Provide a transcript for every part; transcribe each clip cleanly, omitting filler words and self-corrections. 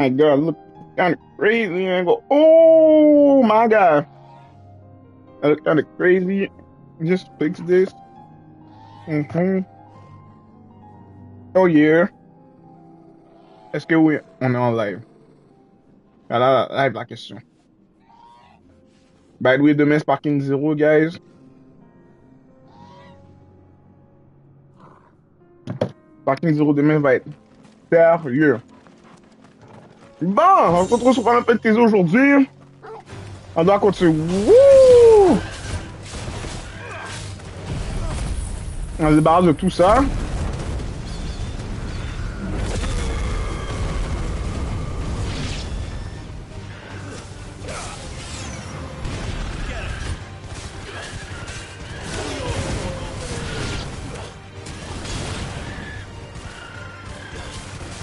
My God, look kind of crazy and go, oh my God, I look kind of crazy. Just fix this. Mm-hmm. Oh yeah. Est-ce que oui, on est en live? Ah, là, live la question. By the way, demain c'est Parking Zero, guys. Parking Zero demain va être sérieux. Bon, on se retrouve sur un peu de tes aujourd'hui. On doit continuer. Wouh! On se débarrasse de tout ça.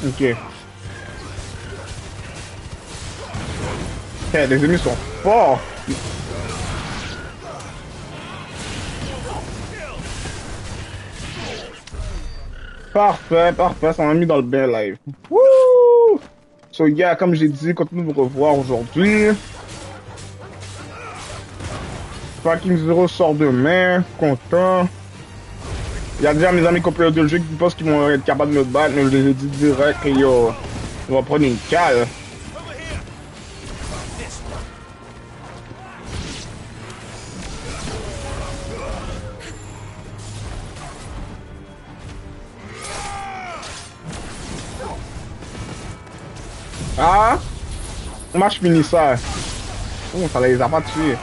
Ok. Okay, les ennemis sont forts. Parfait, parfait, ça m'a mis dans le bain live. Wouh! So, yeah, comme j'ai dit, continue de vous revoir aujourd'hui. Fucking Zero sort demain, content. Il y a déjà mes amis compléteurs de jeu qui pensent qu'ils vont être capables de me battre, mais je les ai dit direct que yo, ils vont prendre une cale. Ah! Moi, je finis ça. Oh, ça les a pas tués.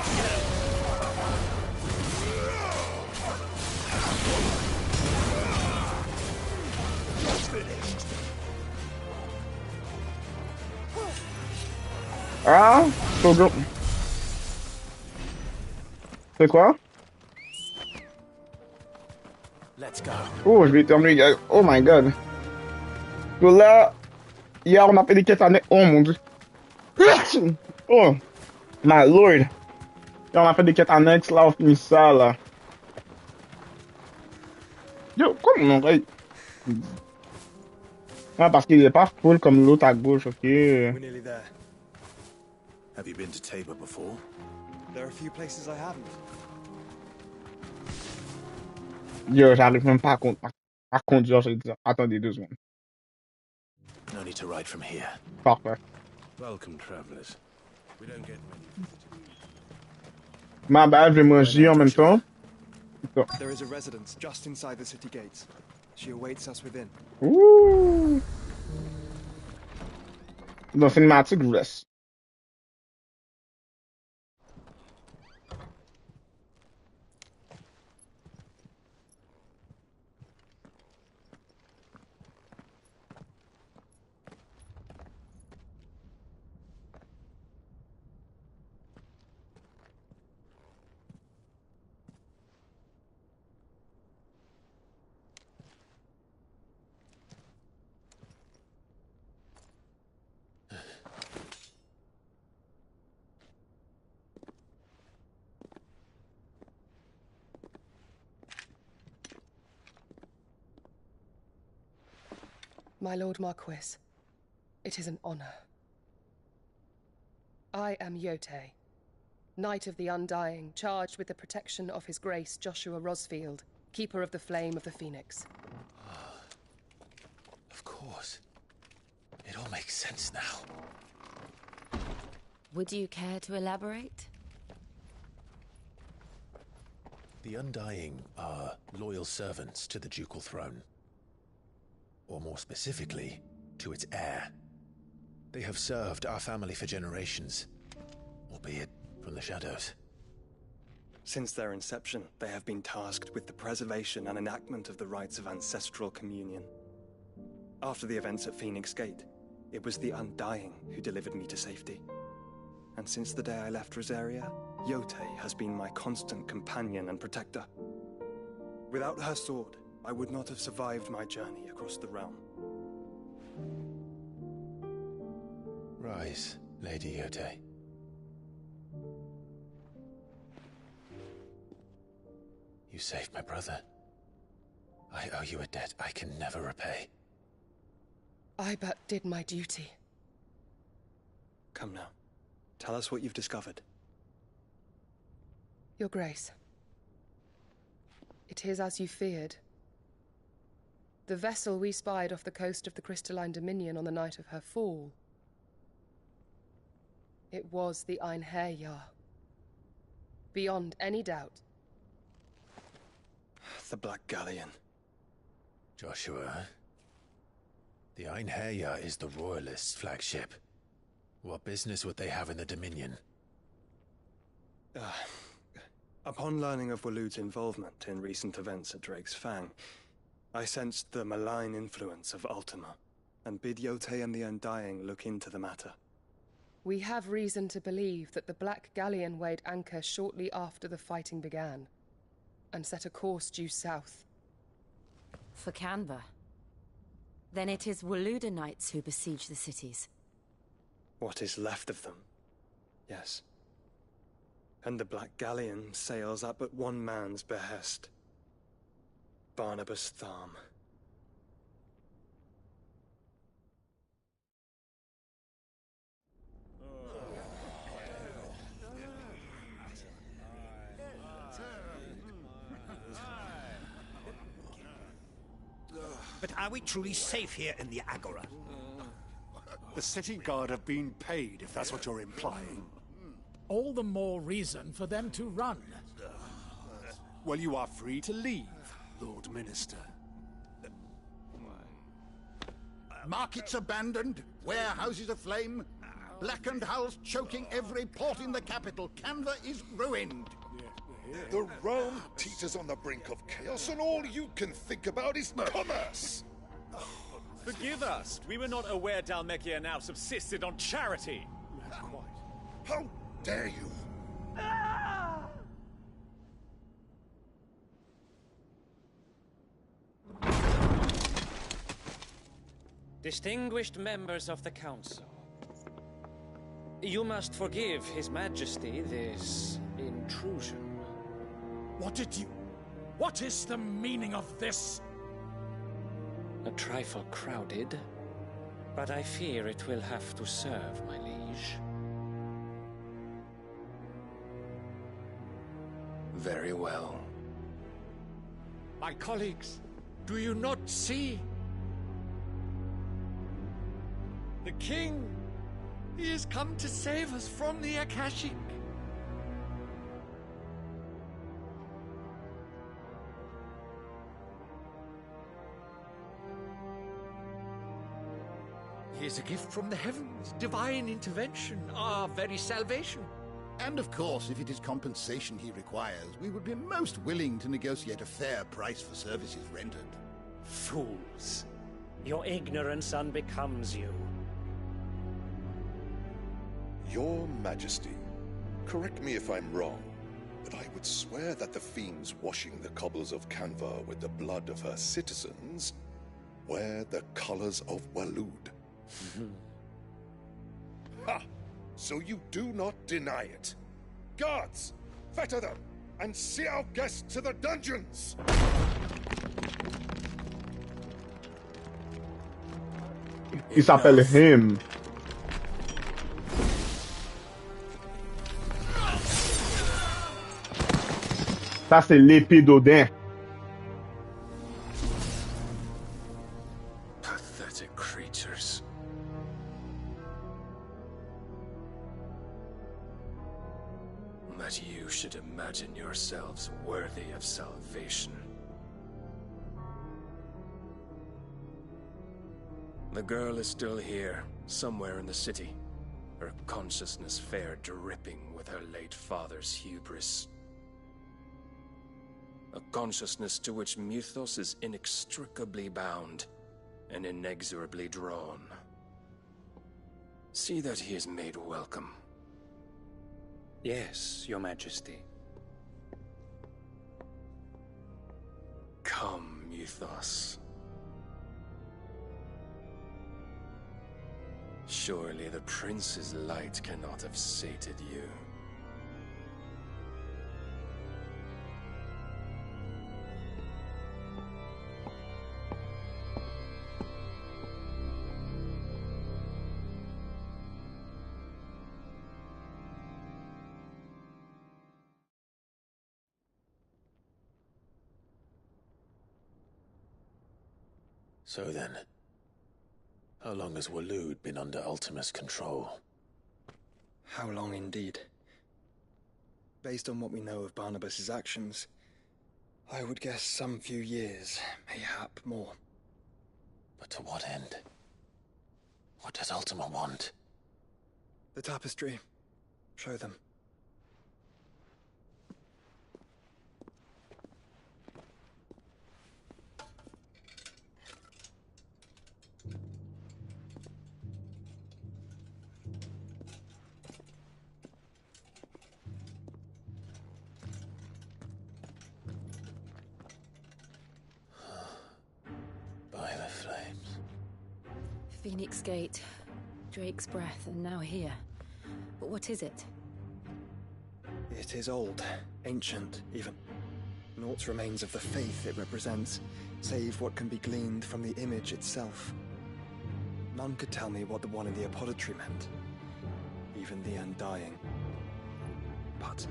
Ah! So good. C'est quoi? Let's go. Oh, je vais terminer, guys. Oh my god. So là, hier, on a fait des quêtes annexes. Oh mon dieu. Oh, my lord. Là, on a fait des quêtes annexes, là, on finit ça, là. Yo, quoi mon oreille? Ah, parce qu'il est pas full comme l'autre à gauche, ok. We're nearly there. Have you been to Tabor before? There are a few places I haven't. Yo, j'arrive même pas à conduire, je vais dire. Attendez 2 secondes. No need to ride from here. Parfait. Welcome, travelers. We don't get many visitors. Ma bad, je vais Where manger now, en même Joshua? temps. So. There is a residence just inside the city gates. She awaits us within. Ouh. Dans cinématique, je vous laisse. My Lord Marquis, it is an honor. I am Yote, Knight of the Undying, charged with the protection of His Grace Joshua Rosfield, Keeper of the Flame of the Phoenix. Of course. It all makes sense now. Would you care to elaborate? The Undying are loyal servants to the ducal throne. Or more specifically, to its heir. They have served our family for generations, albeit from the shadows. Since their inception, they have been tasked with the preservation and enactment of the rites of ancestral communion. After the events at Phoenix Gate, it was the Undying who delivered me to safety. And since the day I left Rosaria, Yote has been my constant companion and protector. Without her sword, I would not have survived my journey across the realm. Rise, Lady Yote. You saved my brother. I owe you a debt I can never repay. I but did my duty. Come now. Tell us what you've discovered. Your Grace. It is as you feared. The vessel we spied off the coast of the Crystalline Dominion on the night of her fall. It was the Einherjar. Beyond any doubt. The Black Galleon. Joshua, the Einherjar is the Royalists' flagship. What business would they have in the Dominion? Upon learning of Waloed's involvement in recent events at Drake's Fang, I sensed the malign influence of Ultima, and bid Yote and the Undying look into the matter. We have reason to believe that the Black Galleon weighed anchor shortly after the fighting began, and set a course due south. For Canva. Then it is Waloeda Knights who besiege the cities. What is left of them? Yes. And the Black Galleon sails at but one man's behest. Barnabas Tharm. But are we truly safe here in the Agora? The city guard have been paid, if that's what you're implying. All the more reason for them to run. Well, you are free to leave, Lord Minister. Markets abandoned, warehouses aflame, blackened hulls choking every port in the capital. Canva is ruined. The realm teeters on the brink of chaos, and all you can think about is commerce! Forgive us. We were not aware Dhalmekia now subsisted on charity. How dare you? Distinguished members of the Council, you must forgive His Majesty this intrusion. What is the meaning of this? A trifle crowded, but I fear it will have to serve, my liege. Very well. My colleagues, do you not see? The King! He has come to save us from the Akashic! He is a gift from the heavens, divine intervention, our very salvation. And of course, if it is compensation he requires, we would be most willing to negotiate a fair price for services rendered. Fools! Your ignorance unbecomes you. Your Majesty, correct me if I'm wrong, but I would swear that the fiends washing the cobbles of Canva with the blood of her citizens wear the colors of Waloed. Ha! So you do not deny it. Guards, fetter them, and see our guests to the dungeons! Il s'appelle Him. Ça, c'est l'épée d'Odin. Pathetic creatures. That you should imagine yourselves worthy of salvation. The girl is still here, somewhere in the city. Her consciousness fair dripping with her late father's hubris. A consciousness to which Mythos is inextricably bound and inexorably drawn. See that he is made welcome. Yes, Your Majesty. Come, Mythos. Surely the prince's light cannot have sated you. So then, how long has Waloed been under Ultima's control? How long indeed? Based on what we know of Barnabas's actions, I would guess some few years, mayhap more. But to what end? What does Ultima want? The tapestry. Show them. By the flames. Phoenix Gate, Drake's Breath, and now here. But what is it? It is old, ancient, even. Naught remains of the faith it represents, save what can be gleaned from the image itself. None could tell me what the one in the apothecary meant, even the Undying. But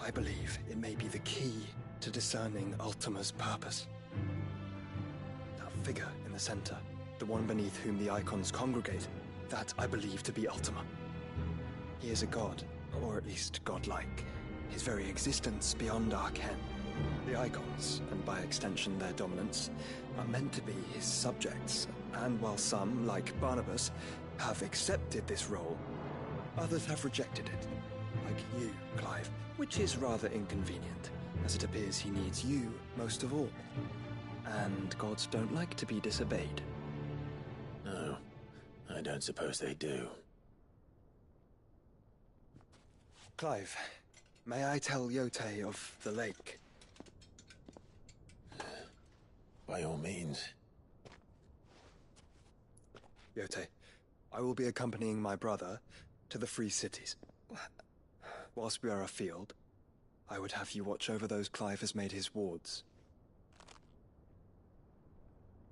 I believe it may be the key to discerning Ultima's purpose. That figure in the center, the one beneath whom the icons congregate, that I believe to be Ultima. He is a god, or at least godlike, his very existence beyond our ken. The icons, and by extension their dominants, are meant to be his subjects, and while some, like Barnabas, have accepted this role, others have rejected it, like you, Clive, which is rather inconvenient, as it appears he needs you most of all. And gods don't like to be disobeyed. No, I don't suppose they do. Clive, may I tell Yote of the lake? By all means. Yote, I will be accompanying my brother to the Free Cities. Whilst we are afield, I would have you watch over those Clive has made his wards.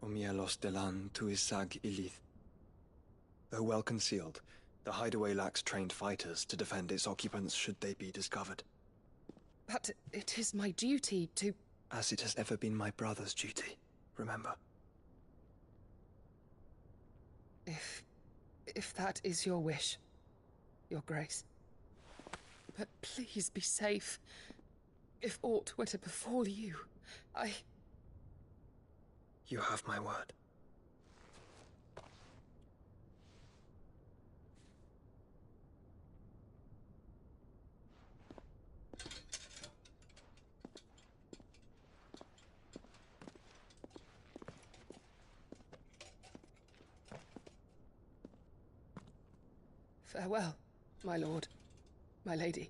Umielos delan tuisag ilith. Though well concealed, the hideaway lacks trained fighters to defend its occupants should they be discovered. But it is my duty to... As it has ever been my brother's duty, remember. If that is your wish, Your Grace. But please be safe. If aught were to befall you, You have my word. Farewell, my lord, my lady.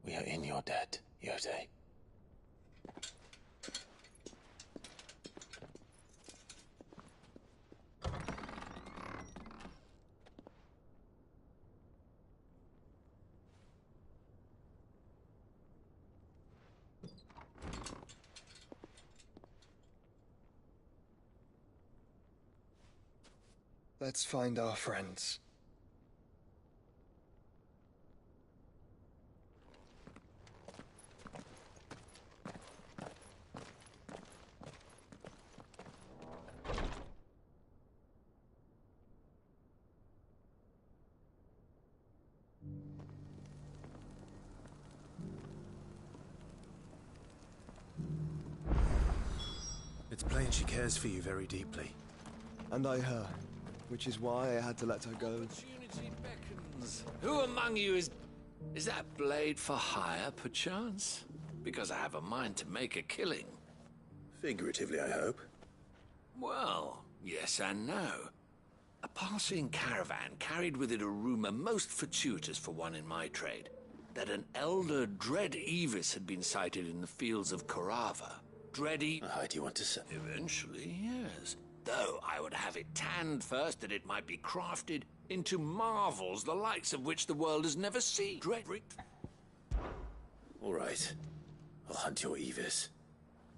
We are in your debt, Yote. Let's find our friends. It's plain she cares for you very deeply. And I her, which is why I had to let her go. Opportunity beckons. Who among you is that blade for hire, perchance? Because I have a mind to make a killing. Figuratively, I hope. Well, yes and no. A passing caravan carried with it a rumor most fortuitous for one in my trade, that an elder Dread Evis had been sighted in the fields of Korava. Dread How do you want to say? Eventually, yes. Though I would have it tanned first that it might be crafted into marvels the likes of which the world has never seen. All right. I'll hunt your Evis.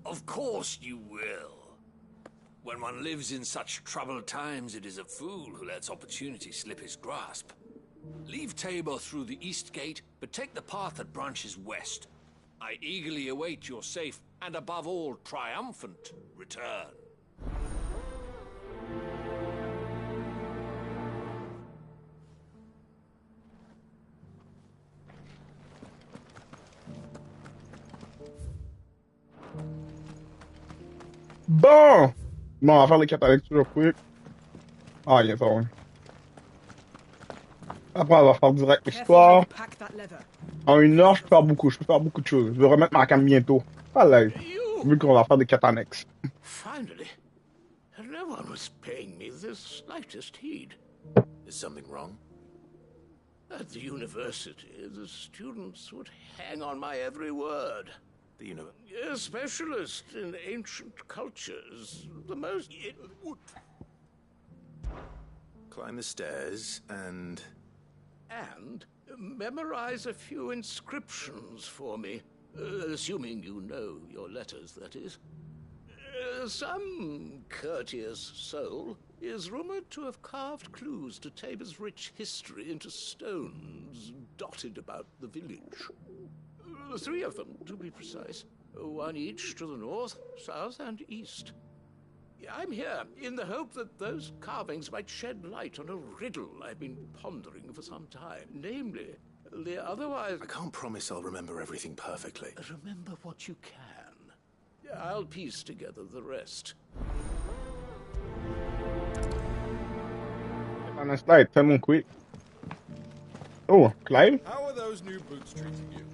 Of course you will. When one lives in such troubled times, it is a fool who lets opportunity slip his grasp. Leave Tabor through the east gate, but take the path that branches west. I eagerly await your safe and, above all, triumphant return. Bon! Bon, on va faire les cartes à lecture quick. Ah, il est pas vrai. Après, on va faire direct l'histoire. En 1 heure, je peux faire beaucoup. Je peux faire beaucoup de choses. Je vais remettre ma cam bientôt. Pas live. Vu qu'on va faire des cartes annexes. Finally. No one was paying me the slightest heed. Is something wrong? At the university, the students would hang on my every word. A specialist in ancient cultures. The most... Climb the stairs and memorize a few inscriptions for me. Assuming you know your letters, that is. Some courteous soul is rumored to have carved clues to Tabor's rich history into stones dotted about the village. 3 of them, to be precise. 1 each to the north, south, and east. I'm here in the hope that those carvings might shed light on a riddle I've been pondering for some time. Namely, the otherwise... I can't promise I'll remember everything perfectly. Remember what you can. I'll piece together the rest. On a slide, tellement quick. Oh, Clive? How are those new boots treating you?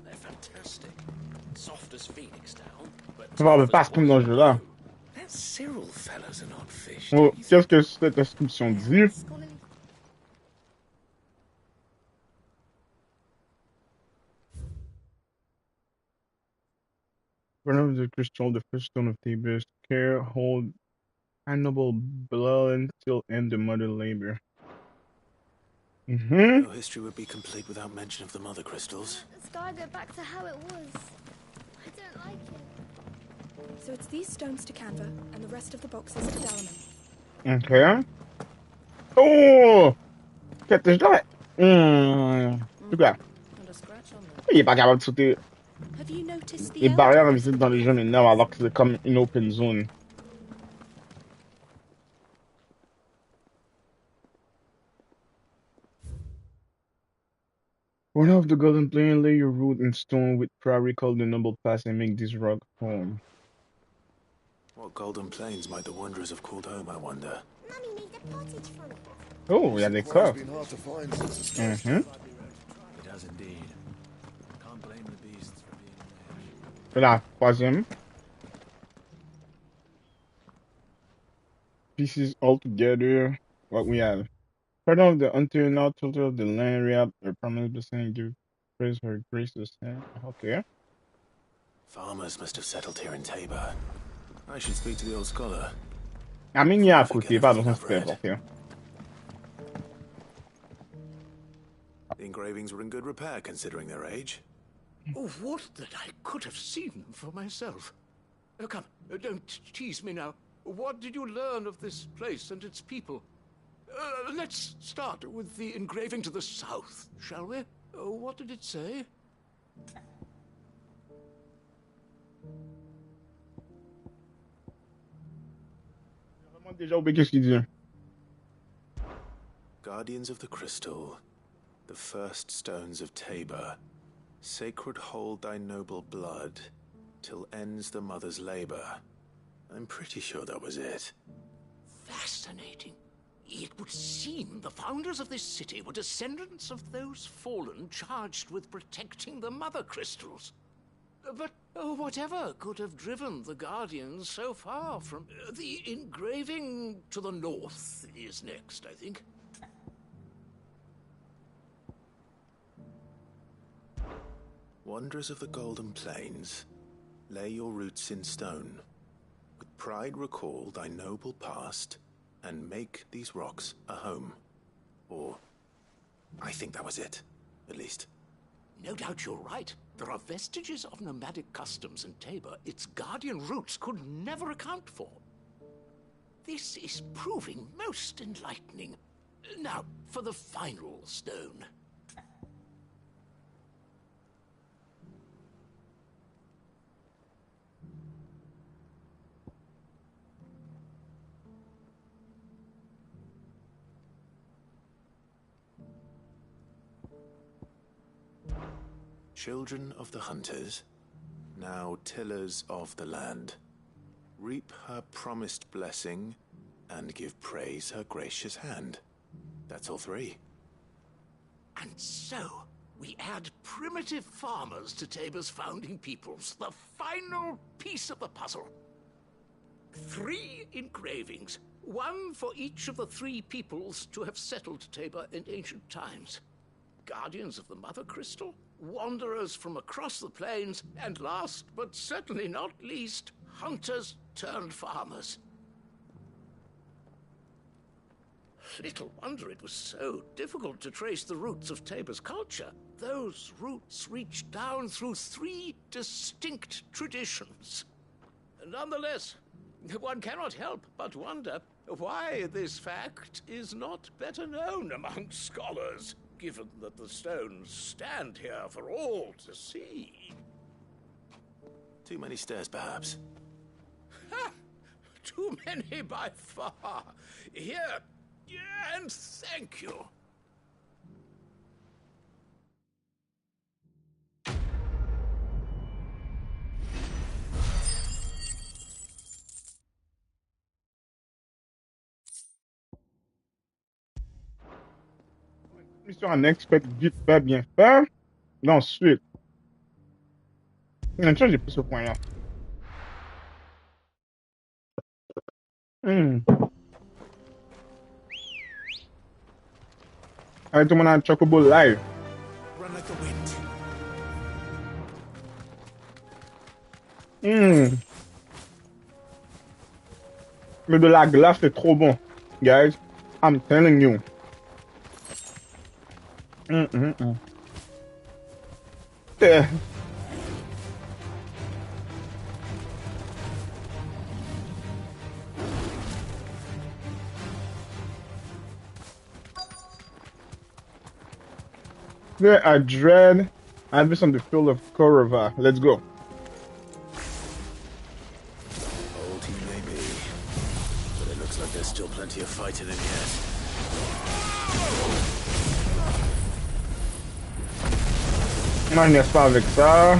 They're fantastic. Soft as Phoenix down, but On va pas se prendre dans le jeu là. That Cyril fella's an odd fish. Oh, qu'est-ce que cette description dit? One of the crystal, the first stone of Thebes, care, hold, noble blood until end the mother labor. No history would be complete without mention of the mother crystals. Let's go back to how it was. I don't like it. So it's these stones to Canva, and the rest of the boxes to Dalaman. Okay. Oh! Qu'est-ce que je dois? En tout cas. Il est pas capable de sauter les barrières invisibles dans les jeux maintenant alors que c'est comme une open zone. One of the golden plane, lay your root in stone with prairie called the noble pass and make this rock home. What golden plains might the wanderers have called home, I wonder? Oh, il y a des coffres. It's been hard to find since the Mhm. It has indeed. Can't blame the beasts for being mad. C'est la troisième. Pieces all together. What we have. Part of the until now total of the land reap or promised blessing give praise her grace to stand. Okay. Farmers must have settled here in Tabor. I should speak to the old scholar. I mean, yeah, écoutez, pas besoin de se faire porter. The engravings were in good repair considering their age. Oh, would that I could have seen them for myself. Oh, come, don't tease me now. What did you learn of this place and its people? Let's start with the engraving to the south, shall we? What did it say? Déjà oublié qu'est-ce qu'il dit. Guardians of the Crystal, the first stones of Tabor, sacred hold thy noble blood, till ends the mother's labor. I'm pretty sure that was it. Fascinating. It would seem the founders of this city were descendants of those fallen charged with protecting the mother crystals. But whatever could have driven the Guardians so far from... the engraving to the north is next, I think. Wanderers of the Golden Plains, lay your roots in stone. With pride recall thy noble past, and make these rocks a home. Or, I think that was it, at least. No doubt you're right. There are vestiges of nomadic customs in Tabor its guardian roots could never account for. This is proving most enlightening. Now, for the final stone. Children of the hunters, now tillers of the land. reap her promised blessing, and give praise her gracious hand. That's all three. And so, we add primitive farmers to Tabor's founding peoples, the final piece of the puzzle. 3 engravings, one for each of the 3 peoples to have settled Tabor in ancient times. Guardians of the Mother Crystal, wanderers from across the plains, and last but certainly not least, hunters turned farmers. Little wonder it was so difficult to trace the roots of Tabor's culture. Those roots reach down through 3 distinct traditions. Nonetheless, one cannot help but wonder why this fact is not better known among scholars, given that the stones stand here for all to see. Too many stairs, perhaps. Ha! Too many by far. Here, and thank you. Mission unexpected, vite fait, bien fait. Et ensuite, j'ai pris ce point-là. Allez, tout le monde a un Chocobo live. Run like the wind. Mais de la glace, c'est trop bon. Guys, I'm telling you. Yeah. There are dread. I've been on the field of Korova. Let's go. Old he may be, but it looks like there's still plenty of fight in him yet. Non, je n'est pas avec ça.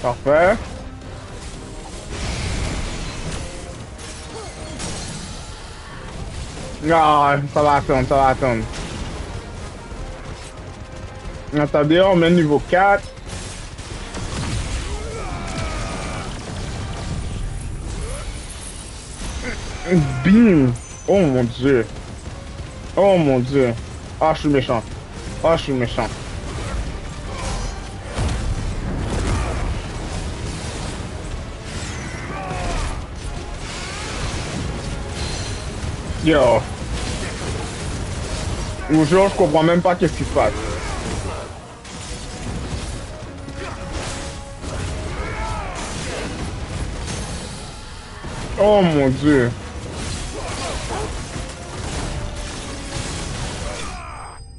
Parfait. Non, ça va attendre, ça va attendre. Attendez, on met niveau 4. Bim! Oh mon dieu. Oh mon dieu. Ah, je suis méchant. Ah, je suis méchant. Yo. Je vous jure, je comprends même pas qu'est-ce qui se passe. Oh mon dieu.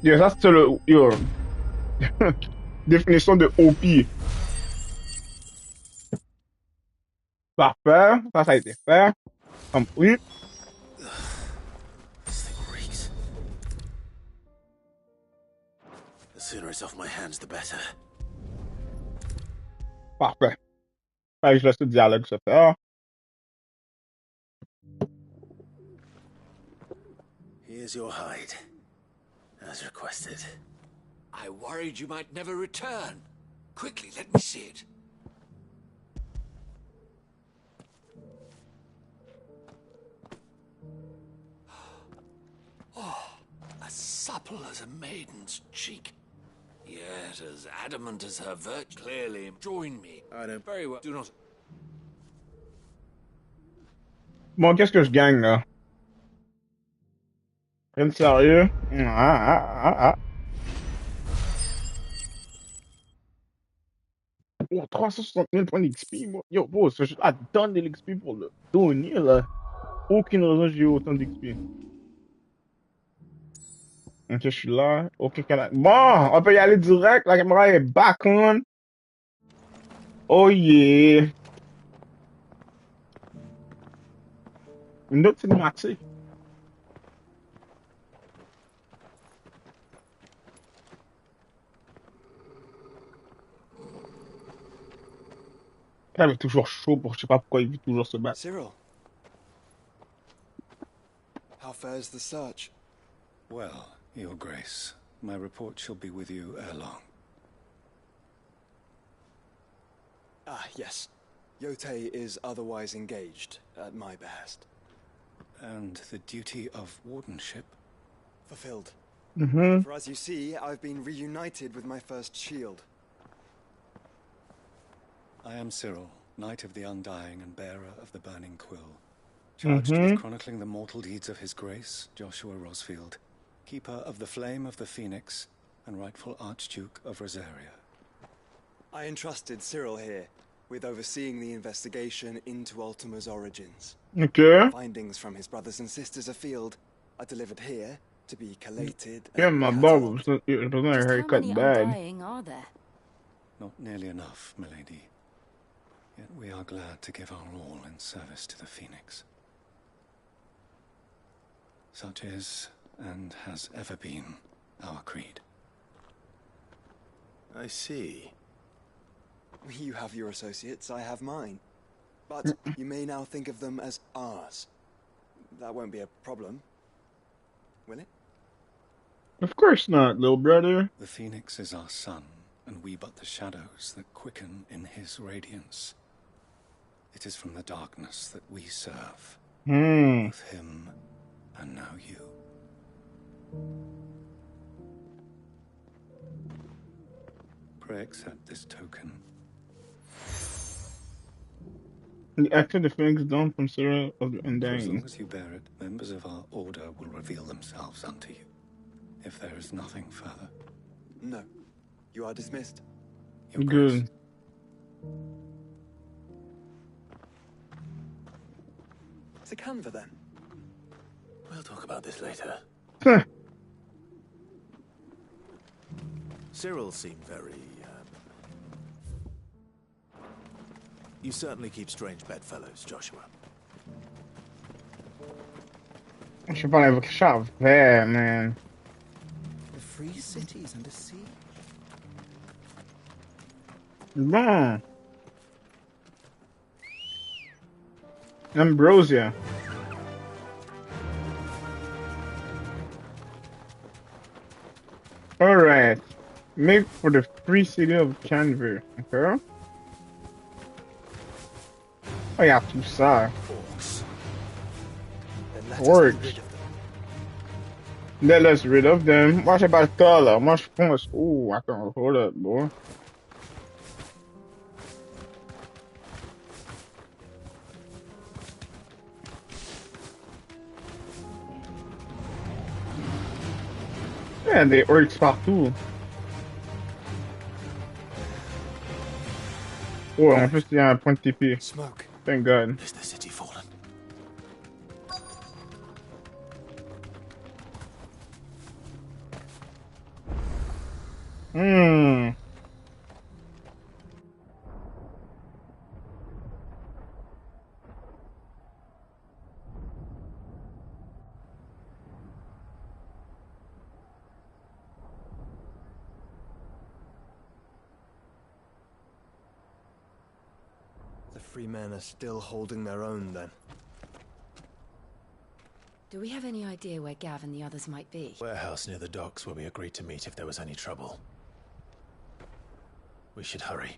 Yo, ça c'est le... Yo. Définition de OP. Parfait. Ça a été fait. Compris. This thing reeks. The sooner it's off my hands, the better. Parfait. Allez, je laisse le dialogue se faire. Here's your hide, as requested. I worried you might never return. Quickly, let me see it. Oh, as supple as a maiden's cheek. Yet as adamant as her virtue. Clearly, join me. I don't. Very well. Do not. Bon, qu'est-ce que je gagne là? Rien de sérieux? Oh, 360 000 points d'XP, moi. Yo, bro, ce jeu a donne de l'XP pour le donner là. Aucune raison j'ai eu autant d'XP. Ok, je suis là. Ok, bon, on peut y aller direct. La caméra est back on. Oh yeah. Une autre cinématique. Il avait toujours chaud pour je sais pas pourquoi il veut toujours se battre. Cyril, how fares the search? Well, Your Grace, my report shall be with you ere long. Ah, yes. Yotei is otherwise engaged, at my behest. And the duty of wardenship? Fulfilled. Mm-hmm. For as you see, I've been reunited with my first shield. I am Cyril, Knight of the Undying and bearer of the Burning Quill, charged with chronicling the mortal deeds of His Grace, Joshua Rosfield, Keeper of the Flame of the Phoenix, and rightful Archduke of Rosaria. I entrusted Cyril here with overseeing the investigation into Ultima's origins. Okay. Findings from his brothers and sisters afield are delivered here to be collated Yeah, and my catalogued. barber was not a haircut How many bad. Undying are there? Not nearly enough, milady. Yet we are glad to give our all in service to the Phoenix. Such is, and has ever been, our creed. I see. You have your associates, I have mine. But you may now think of them as ours. That won't be a problem, will it? Of course not, little brother. The Phoenix is our sun, and we but the shadows that quicken in his radiance. It is from the darkness that we serve. Both him and now you. Pray accept this token. The act of the Phoenix dawn from Sarah of the For as Undying. long as you bear it, members of our order will reveal themselves unto you. If there is nothing further. No. You are dismissed. Your Good. Grace. To Canva, then. We'll talk about this later. Cyril seemed very, You certainly keep strange bedfellows, Joshua. Je sais pas avec Chavert, man. The free cities under siege. Bon. Ambrosia. Alright. Make for the free city of Canver. Okay? Oh, il y a tout ça. Orcs. Let us rid of them. Moi, j'ai pas le temps, là. Moi, je pense... Oh, attends, hold up, boy. Il y a des orcs partout. Oh, en plus, il y a un point de TP. Smoke. Thank God. Is the city fallen? The free men are still holding their own, then. Do we have any idea where Gav and the others might be? Warehouse near the docks where we agreed to meet if there was any trouble. We should hurry.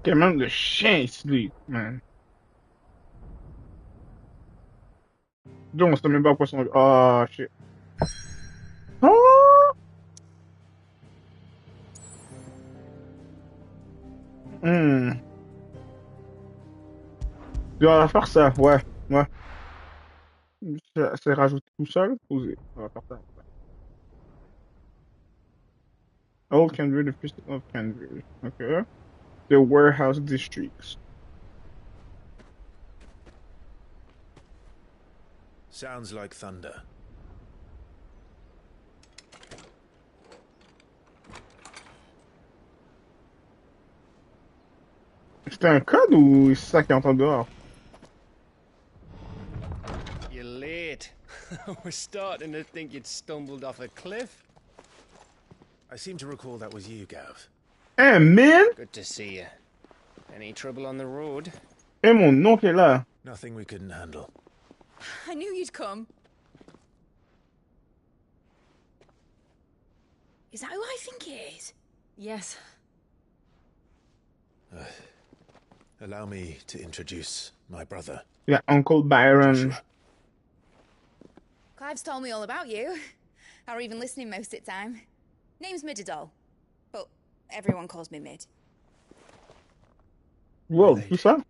T'es même le chien sleep, man. Donc, on sait même pas quoi son... Oh, shit. Oh! On va faire ça, ouais, ouais. C'est rajouté tout seul, posé. On va faire ça. Old Canberra, the first of Canberra. Okay. The warehouse districts. Sounds like thunder. C'était un code ou c'est ça qui entend dehors? You're late. We're starting to think you'd stumbled off a cliff. I seem to recall that was you, Gav. Hey, man! Good to see you. Any trouble on the road? Hey, mon nom qui est là. Nothing we couldn't handle. I knew you'd come. Is that who I think it is? Yes. Allow me to introduce my brother. Yeah, Uncle Byron. Joshua. Clive's told me all about you. Or even listening most of the time. Name's Midadol. But everyone calls me Mid. Whoa, tout ça?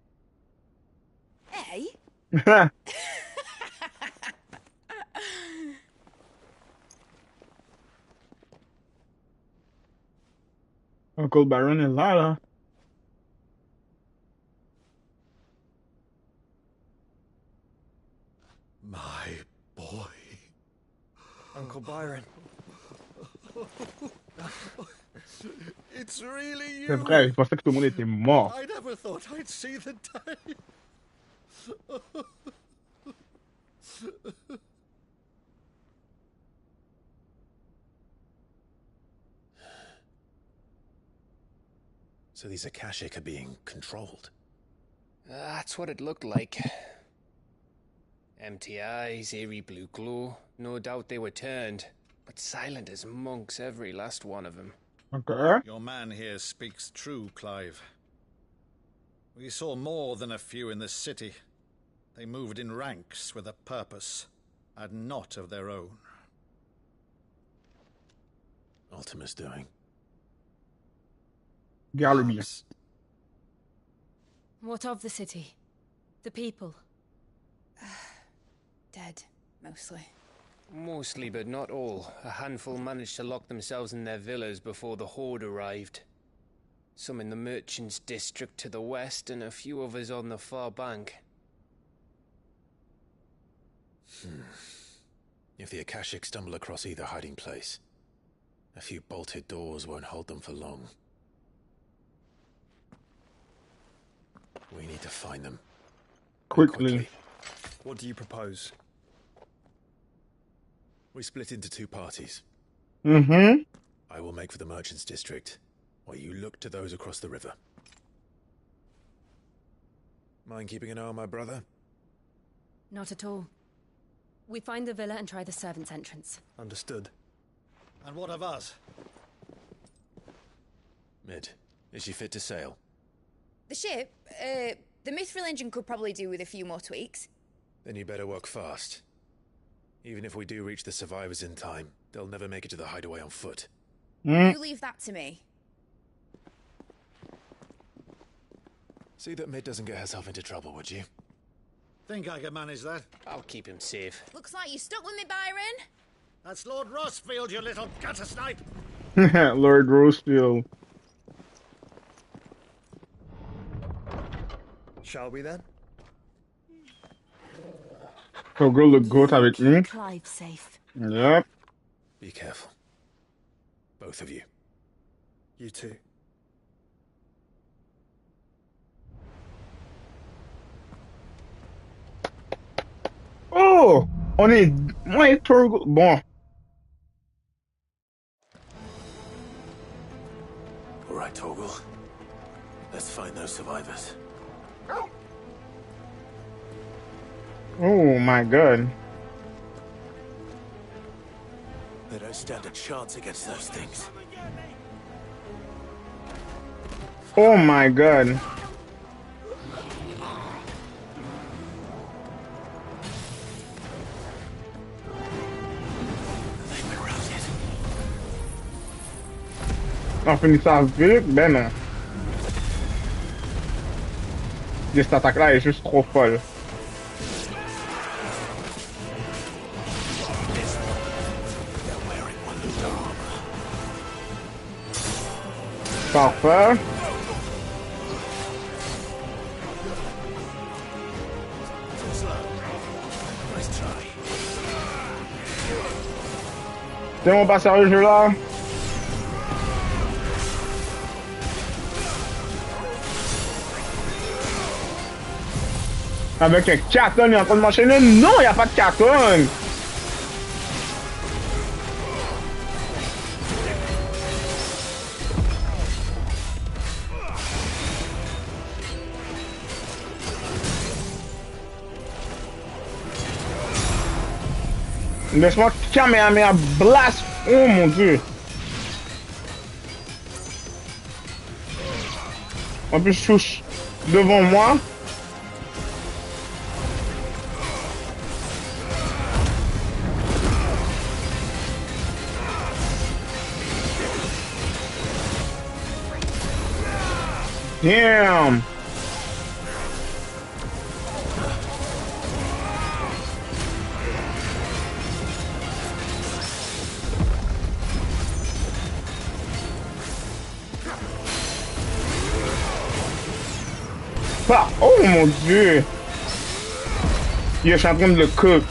Hey? Uncle Byron est là. My boy. Uncle Byron. It's really you. C'est vrai, je pensais que tout le monde était mort. I never thought I'd see the day. So these Akashic are being controlled. That's what it looked like. Empty eyes, eerie blue glow. No doubt they were turned, but silent as monks, every last one of them. Okay. Your man here speaks true, Clive. We saw more than a few in this city. They moved in ranks with a purpose, and not of their own. Ultima's doing. Garby. What of the city? The people? Dead, mostly. Mostly, but not all. A handful managed to lock themselves in their villas before the Horde arrived. Some in the Merchants' District to the west, and a few others on the far bank. If the Akashic stumble across either hiding place, a few bolted doors won't hold them for long. We need to find them. Quickly. What do you propose? We split into two parties. Mm-hmm. I will make for the Merchants' District, while you look to those across the river. Mind keeping an eye on my brother? Not at all. We find the villa and try the servants' entrance. Understood. And what of us? Mid, is she fit to sail? The ship, the Mithril engine could probably do with a few more tweaks. Then you better work fast. Even if we do reach the survivors in time, they'll never make it to the hideaway on foot. You leave that to me. See that Mid doesn't get herself into trouble, would you? Think I can manage that? I'll keep him safe. Looks like you stuck with me, Byron. That's Lord Rossfield, you little gutter snipe! Lord Rosefield. Shall we then? Faut go le goat avec lui. Clive safe. Yep. Be careful. Both of you. You too. Oh! On est... Moi et Torgo... Bon. All right, Torgal. Let's find those survivors. Oh my god. They don't stand a chance against those things. Oh my god. On finit ça vite, ben non. Cette attaque-là est juste trop folle. Parfait. C'est mon pas sérieux jeu là. Avec un carton, il est en train de m'enchaîner. Non, il n'y a pas de carton. Laisse-moi Kamehameha Blast. Oh mon dieu. En plus, chouche devant moi. Damn. Ah, oh mon dieu. Je suis en train de le cook.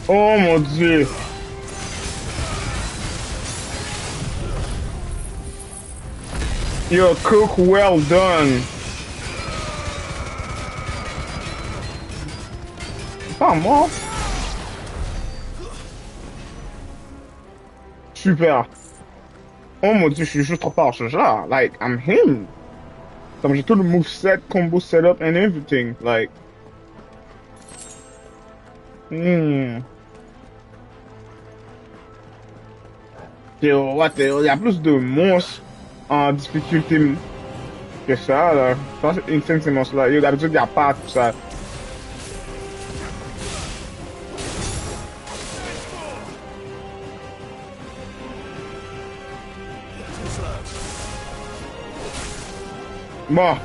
Oh mon dieu. Yo, cook well done. Pas mort. Super. Oh mon dieu, je suis juste trop fort ce genre. Like, I'm him. Comme j'ai tout le moveset, combo setup and everything. Like. Yo, what the hell? Il y a plus de monstres en difficulté que ça, là. Je pense que c'est insane ces monstres-là. Yo, d'habitude, il n'y a pas tout ça. Bon.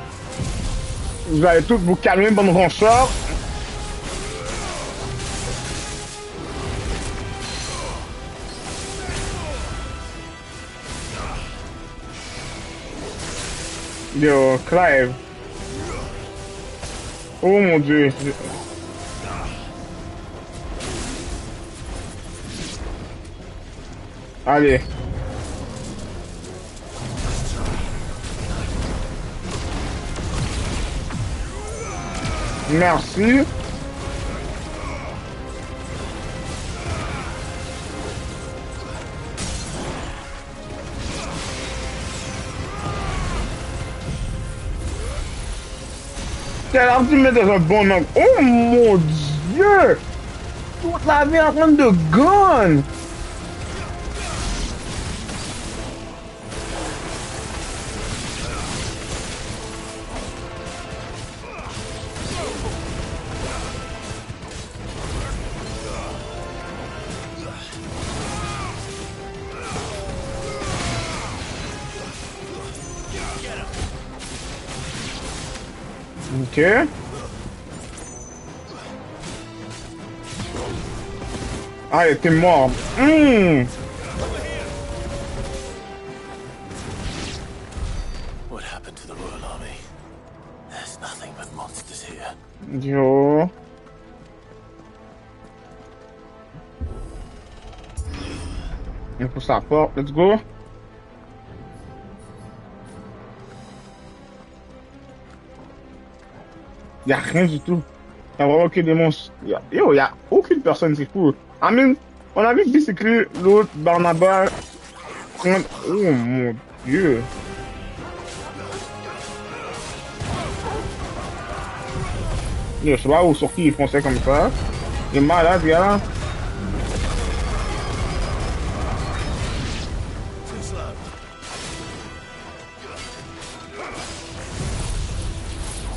Vous allez tous vous calmer pendant qu'on sort. Yo, Clive. Oh mon dieu. Allez. Merci. Quel arme tu mets dans un bon angle. Oh mon dieu. Toute la vie en train de gun. Ok. Ah, il était mort. What happened to the Royal Army? There's nothing but monsters here. Yo. Il faut sa porte. Let's go. Il n'y a rien du tout. Il n'y a vraiment que des monstres. Yo, il n'y a aucune personne, c'est fou. I mean, on a vu que c'est l'autre Barnabas. Oh mon dieu. Yo, je sais pas où sur qui ils fonçaient comme ça. Il est malade, gars.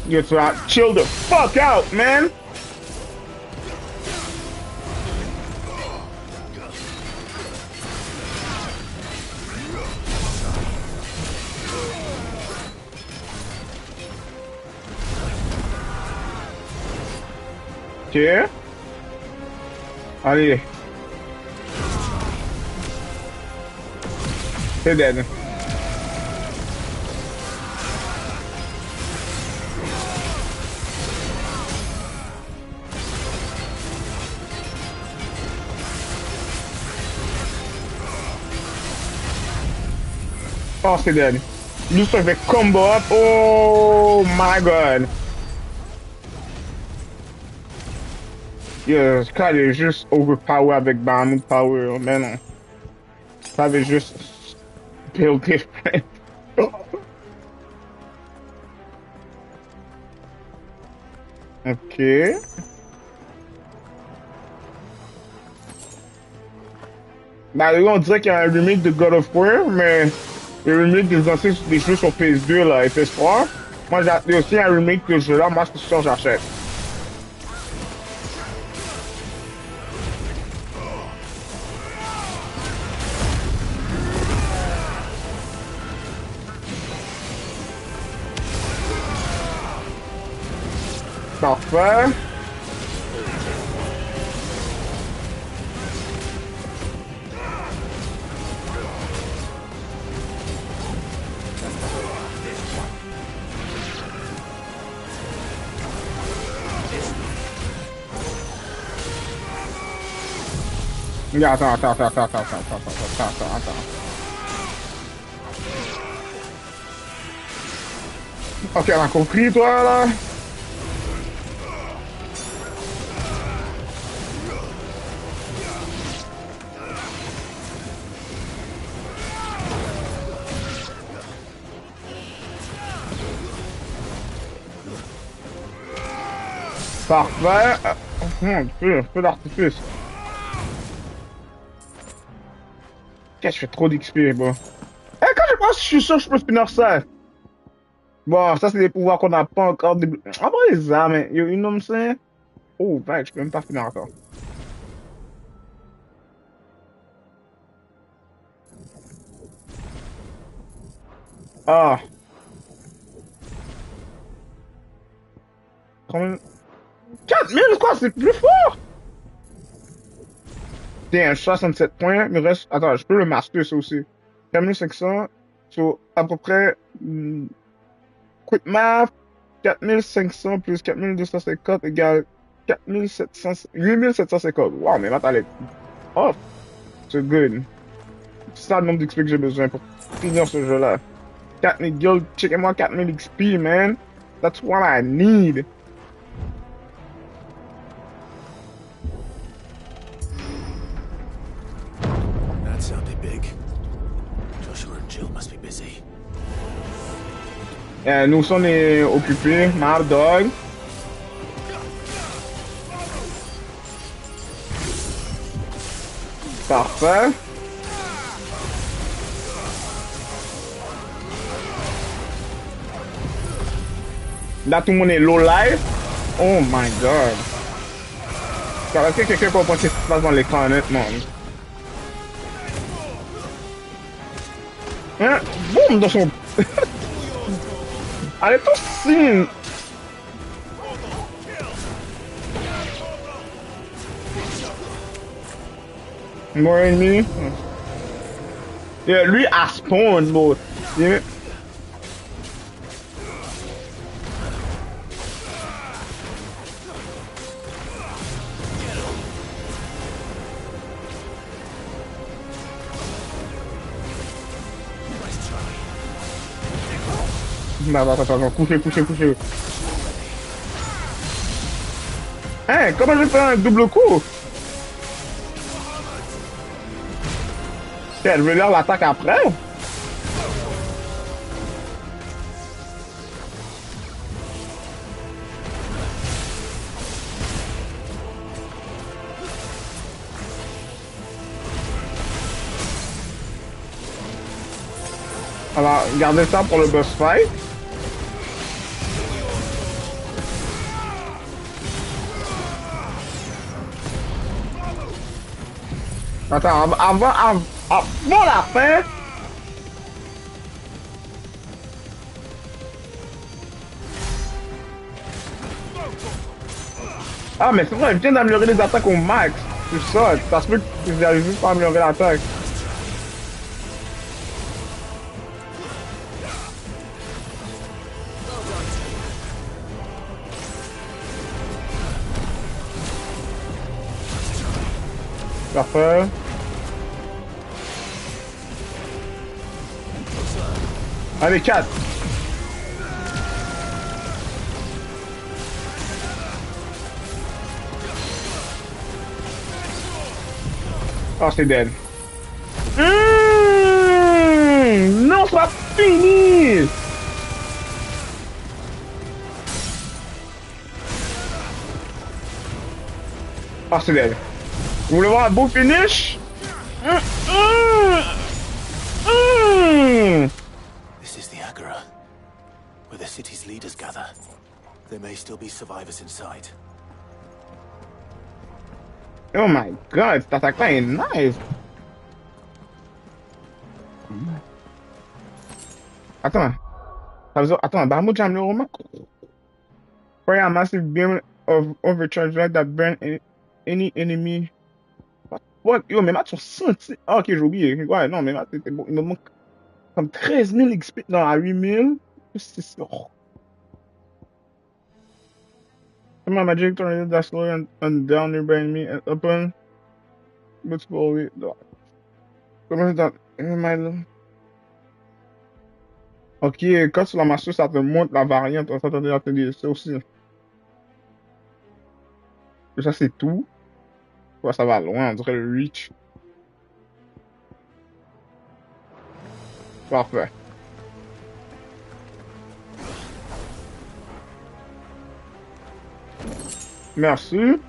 Yo, tu vas chill the fuck out, man. Ok. Allez. C'est dead. Oh, c'est dead. Lui, ça fait combo up. Oh my god. Yo, ce gars est juste overpower avec Bahamut Power. Mais non. Ça avait juste build different. Ok. Bah là, on dirait qu'il y a un remake de God of War, mais le remake des anciens des jeux sur PS2, là, et PS3. Moi, j'ai aussi un remake de ce jeu-là. Moi, c'est sûr, j'achète. Parfait. Attends. Ok, on a compris, toi, là. Parfait. Un peu d'artifice. Qu'est-ce que je fais trop d'XP, bon. Eh, quand je pense, je suis sûr que je peux finir ça. Bon, ça, c'est des pouvoirs qu'on n'a pas encore débloqués. Ah, bon, les armes, you know what I'm saying? Oh, mec, je peux même pas finir encore. Ah. 4000, quoi, c'est plus fort! Tiens, 67 points, il me reste. Attends, je peux le master, ça aussi. 4500, sur à peu près. Quick math, 4500 plus 4250 égale 4700, 8750. Wow, mais maintenant, elle est off. C'est good. C'est ça le nombre d'XP que j'ai besoin pour finir ce jeu-là. 4000 guild, checkez-moi 4000 XP, man. That's what I need. That sounded big. Joshua and Jill must be busy. Nous sommes occupés, my dog. Parfait. Là, tout le monde est low life. Oh my god. Est-ce que quelqu'un comprend ce qui se passe dans l'écran, honnêtement? Hein? Boum dans son... Elle est aussi... More enemy. Yeah, lui a spawn, bro. Yeah. Attends, couchez. Hein, comment je vais faire un double coup? Elle veut leur l'attaque après? Alors, gardez ça pour le boss fight. Attends, avant la fin. Ah, mais c'est vrai, je viens d'améliorer les attaques au max. C'est ça, ça se peut que j'arrive juste pas à améliorer l'attaque. Parfait. Allez, 4. Oh, c'est dead. Non, c'est pas fini. Ah, c'est dead. Vous voulez voir un beau finish? This is the Agora, where the city's leaders gather. There may still be survivors inside. Oh my god, cette attaque-là est nice! Attends, attends, Bahamut jam le roman? Fire a massive beam of overcharged light that burn any enemy. What? Yo, mes maths sont sentis. Ah, ok, j'ai oublié. Ouais, non, mes maths, c'était bon. Il me manque comme 13 000 XP. Non, à 8 000. C'est sûr. My magic tornado that slow and down nearby enemy and open. But slowly. Comment ça? Ok, quand tu la master, ça te montre la variante. On s'attendait à te dire ça aussi. Ça, c'est tout. Ouais, ça va loin, on dirait le reach. Parfait. Merci.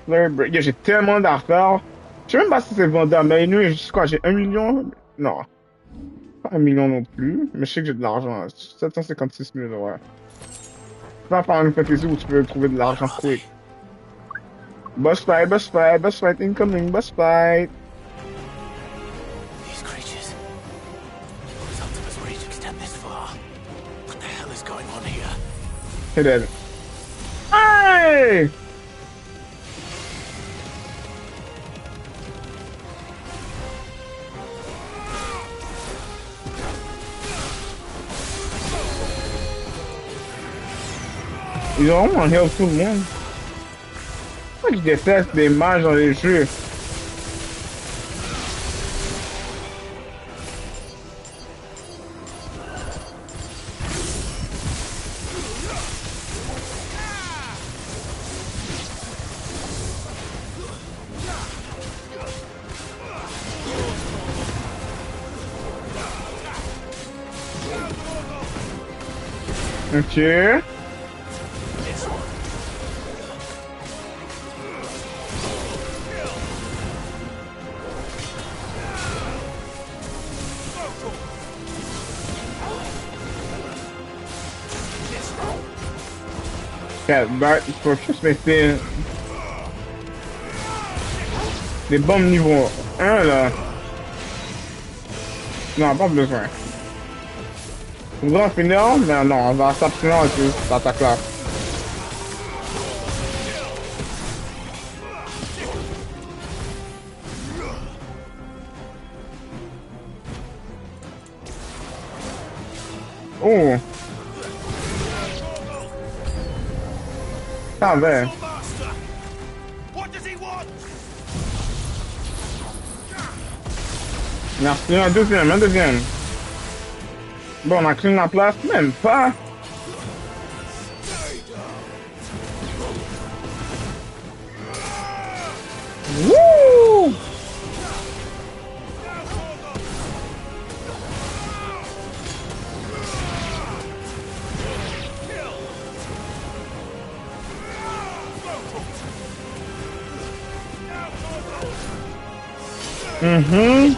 J'ai tellement d'affaires. Je sais même pas si c'est vendable, mais nous, quoi, j'ai 1 million? Non. Pas 1 million non plus, mais je sais que j'ai de l'argent. 756 000, ouais. Tu vas faire une fantasy où tu peux trouver de l'argent quick. Boss fight, boss fight, boss fight incoming, boss fight. These creatures. Those Ultima's reach extend this far. What the hell is going on here? Hey, Dad. Hey! Ils ont vraiment help tout le monde. Pourquoi je déteste des mages dans les jeux? Ok. Bah, il faut juste mettre des bombes niveau 1 là. Non, pas besoin. On va en finir, mais non, on va s'abstenir de cette attaque là. Oh! Ça va. Merci, un deuxième, un deuxième. Bon, on a clean la place, même pas. Wouh! Mhm.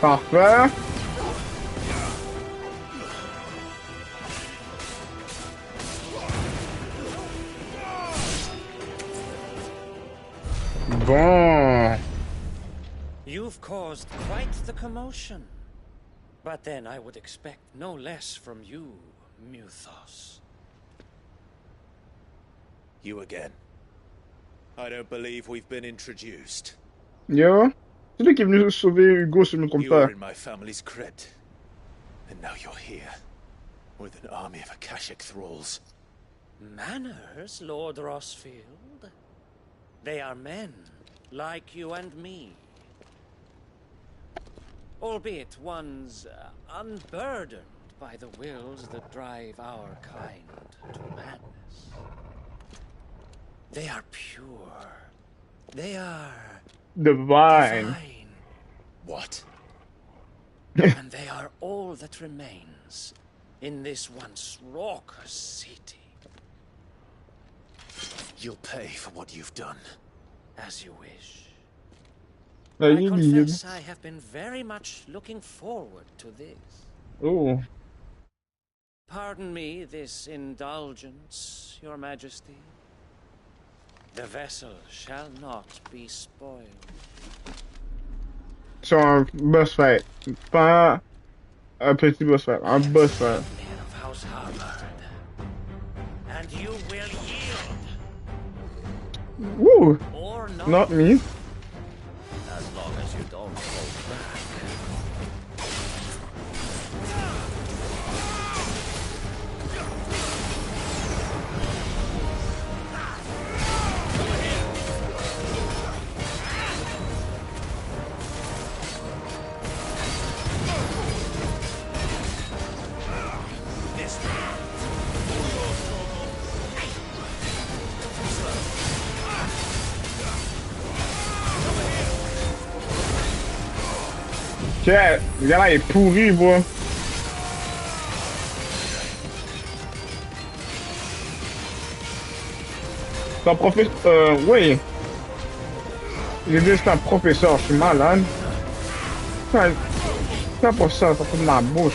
Parfait. Bon. You've caused quite the commotion. But then I would expect no less from you, Muthos. You again. I don't believe we've been introduced. Yo. C'est lui qui est venu sauver Hugo, si je me trompe You pas. were in my family's crypt. And now you're here. With an army of Akashic thralls. Manners, Lord Rosfield? They are men, like you and me. Albeit ones unburdened by the wills that drive our kind to madness. They are pure. They are Divine. What? And they are all that remains in this once raucous city. You'll pay for what you've done. As you wish. I confess I have been very much looking forward to this. Oh. Pardon me this indulgence, Your Majesty. The vessel shall not be spoiled. Sur un boss fight. Pas un petit boss fight, un boss fight. Of House Harvard. And you will yield. Woo! Or Not me. As long as you don't hold back. Tiens, le gars là est pourri, bro. C'est un professeur. Oui. J'ai dit c'est un professeur, je suis malade. C'est un professeur, ça fait de ma bouche.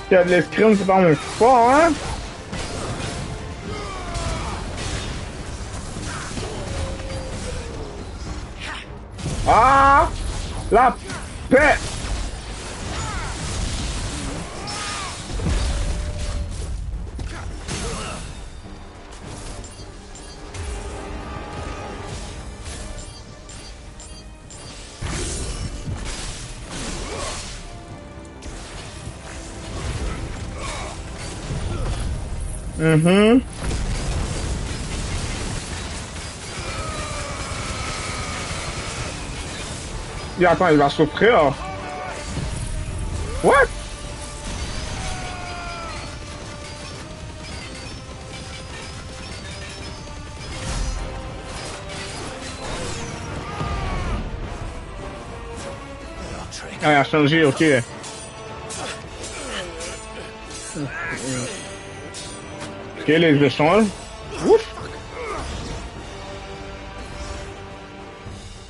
Il y a de l'escrime, c'est pas mon fort, hein? Ah! La paix! Et attends, il va souffrir. What? Ah, il a changé, ok. Ok, les échanges. Ouf.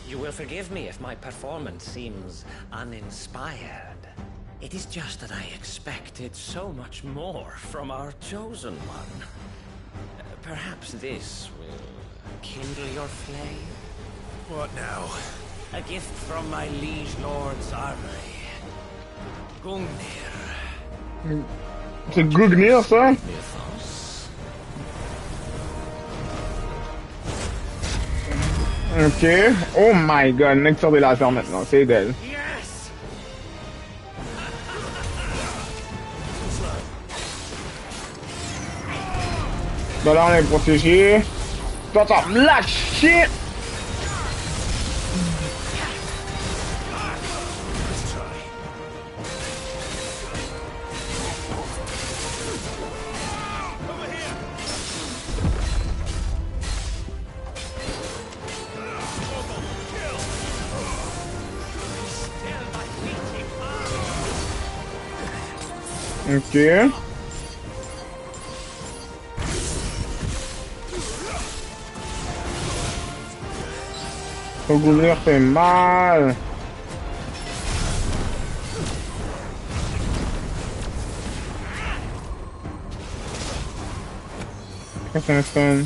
You will forgive me if my performance seems uninspired. It is just that I expected so much more from our chosen one. Perhaps this will kindle your flame? What now? A gift from my liege lord's armory. Gungnir. C'est Gungnir, ça? Ok. Oh my god, mec sort des lasers maintenant, c'est d'elle. Bah là on est protégé. T'entends la shit! Ok. Ton gouverneur fait mal. Qu'est-ce que c'est un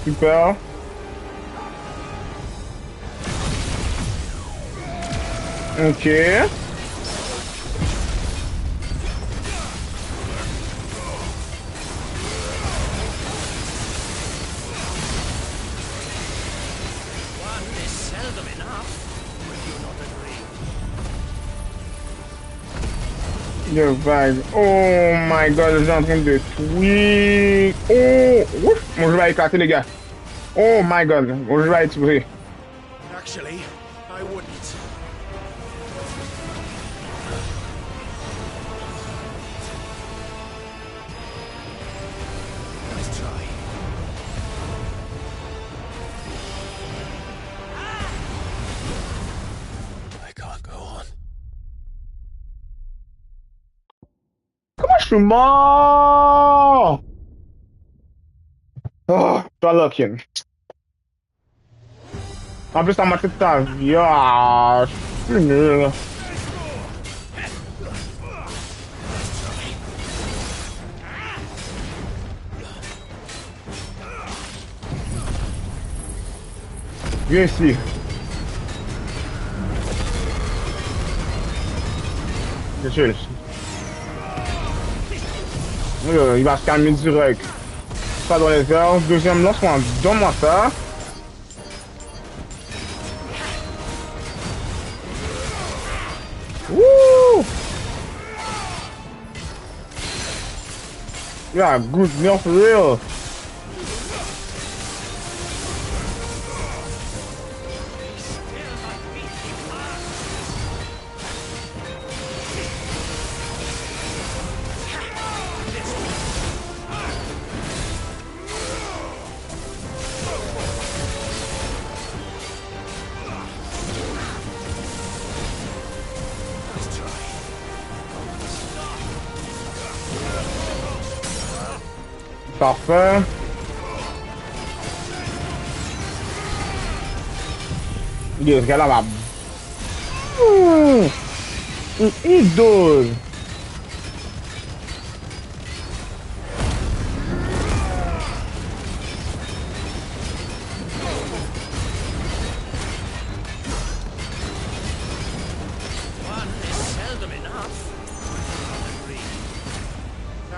super. Ok. Le vague. Oh my god, je suis en train de tweet. Oh, ouf, mon jeu va éclater, les gars. Oh my god, mon jeu va exploser. Actually, I wouldn't. Nice try. I can't go on. Comment je suis mort? Oh, toi là, Ken. En plus, ça m'a toute ta vie. Ah, je suis nul. Viens ici. C'est chill. Il va se calmer direct. Pas dans les airs. Deuxième lance-moi. Donne-moi ça. Woo! Yeah, good meal for real. Parfait. Ce gars-là va... Une idole.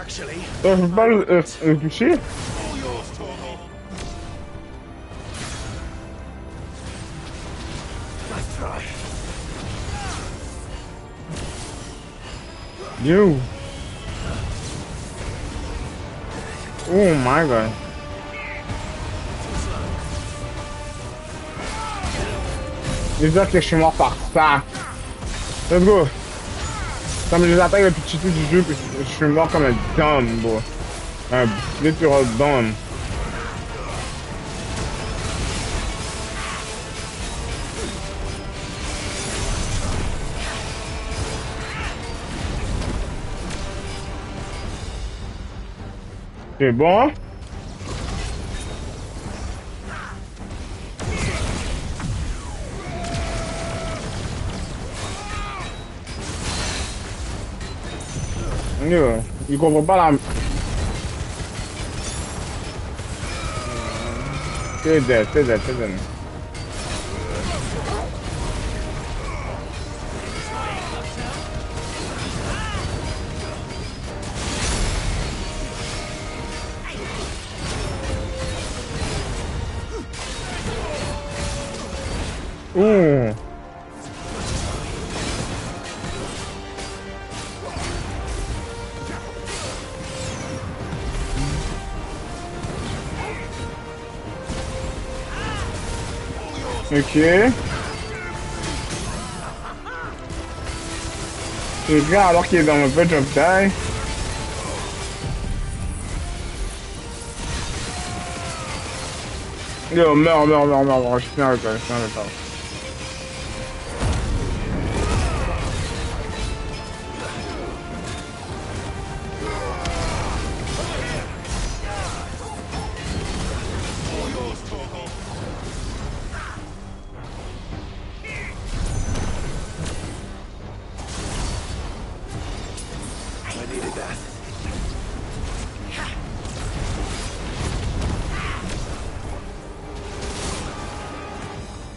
Actually, Je peux pas le toucher. You. Oh my god. Déjà que je suis mort par ça. Let's go. Comme je les attaque le petit tout du jeu, puis je suis mort comme un dumb, bro. Un literal dumb. C'est bon? Yo, il comprend pas la... C'est dead. Ooh. Ok. C'est bien alors qu'il est dans mon verge of die. Yo, meurs, je suis avec toi,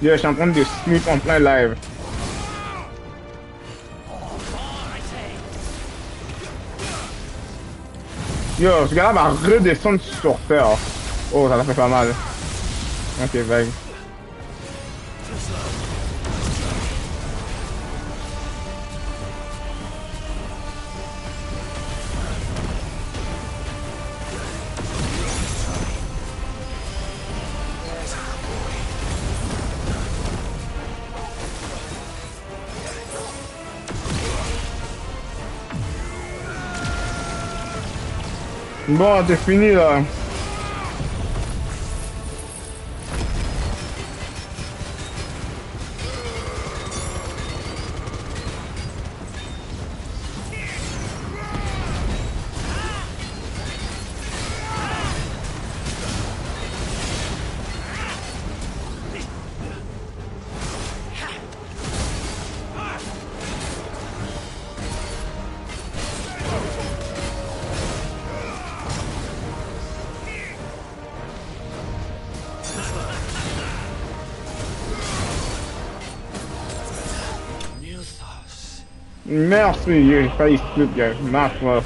Yo, je suis en train de sneak en plein live. Yo, ce gars-là va redescendre sur terre. Oh, ça fait pas mal. Ok, vague. Bon, t'es fini là. Merci, j'ai failli split, gars. Marche, là.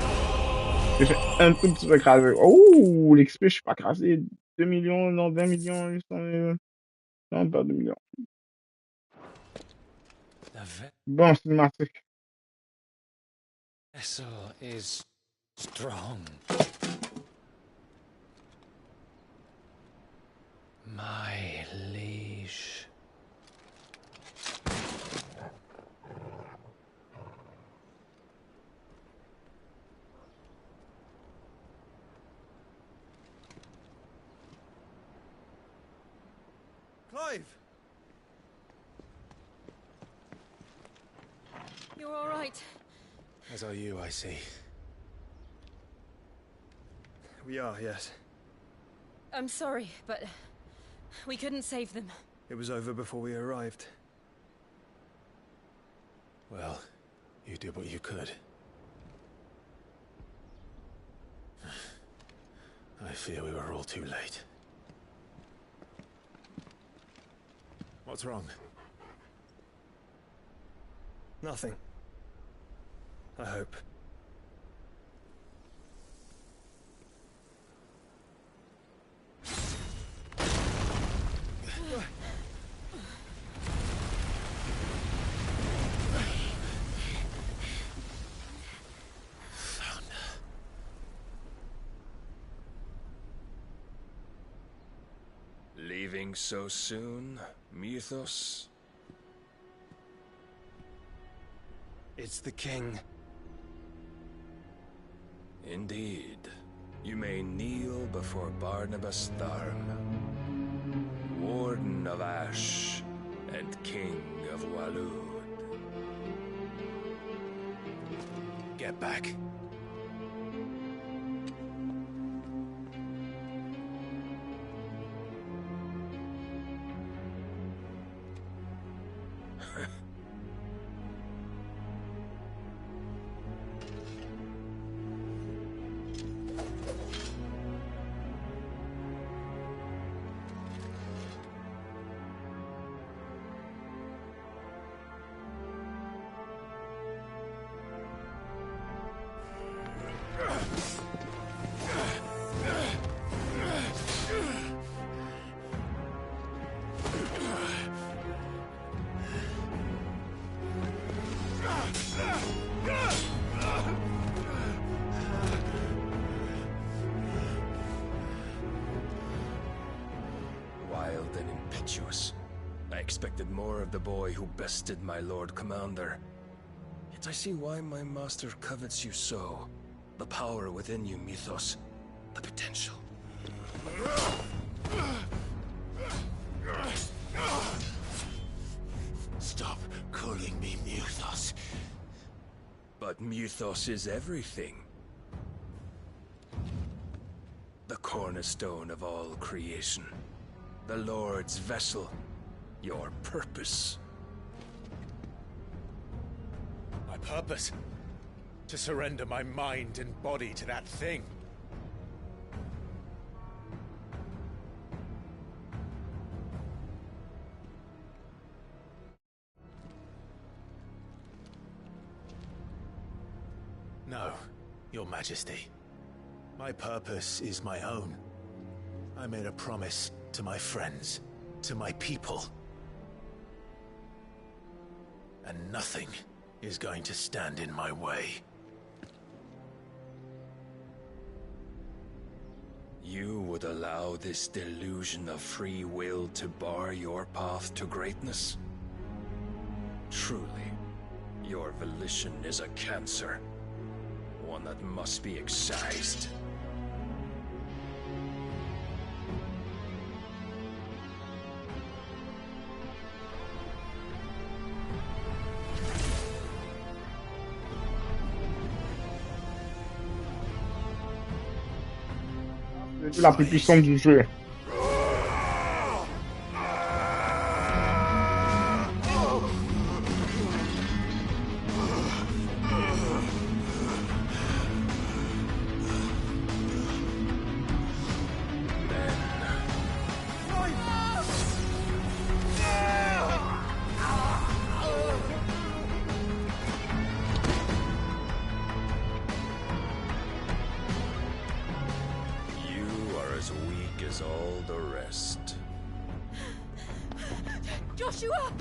J'ai un tout petit peu écrasé. Oh, l'XP, je suis pas écrasé. 2 millions, non, 20 millions, 800 000. Non, pas 2 millions. Bon, cinématique. Vessel is strong. My liege. Clive! You're all right. As are you, I see. We are, yes. I'm sorry, but we couldn't save them. It was over before we arrived. Well, you did what you could. I fear we were all too late. What's wrong? Nothing. I hope. Leaving so soon, Mythos? It's the king. Indeed. You may kneel before Barnabas Tharm, Warden of Ash and King of Waloed. Get back. Wild and impetuous. I expected more of the boy who bested my Lord Commander. Yet I see why my master covets you so. The power within you, Mythos. The potential. Stop calling me Mythos. But Mythos is everything. The cornerstone of all creation. The Lord's vessel. Your purpose. My purpose? To surrender my mind and body to that thing. No, Your Majesty. My purpose is my own. I made a promise to my friends, to my people. And nothing is going to stand in my way. You would allow this delusion of free will to bar your path to greatness? Truly, your volition is a cancer. One that must be excised. C'est la plus puissante du jeu. You are as weak as all the rest. Joshua!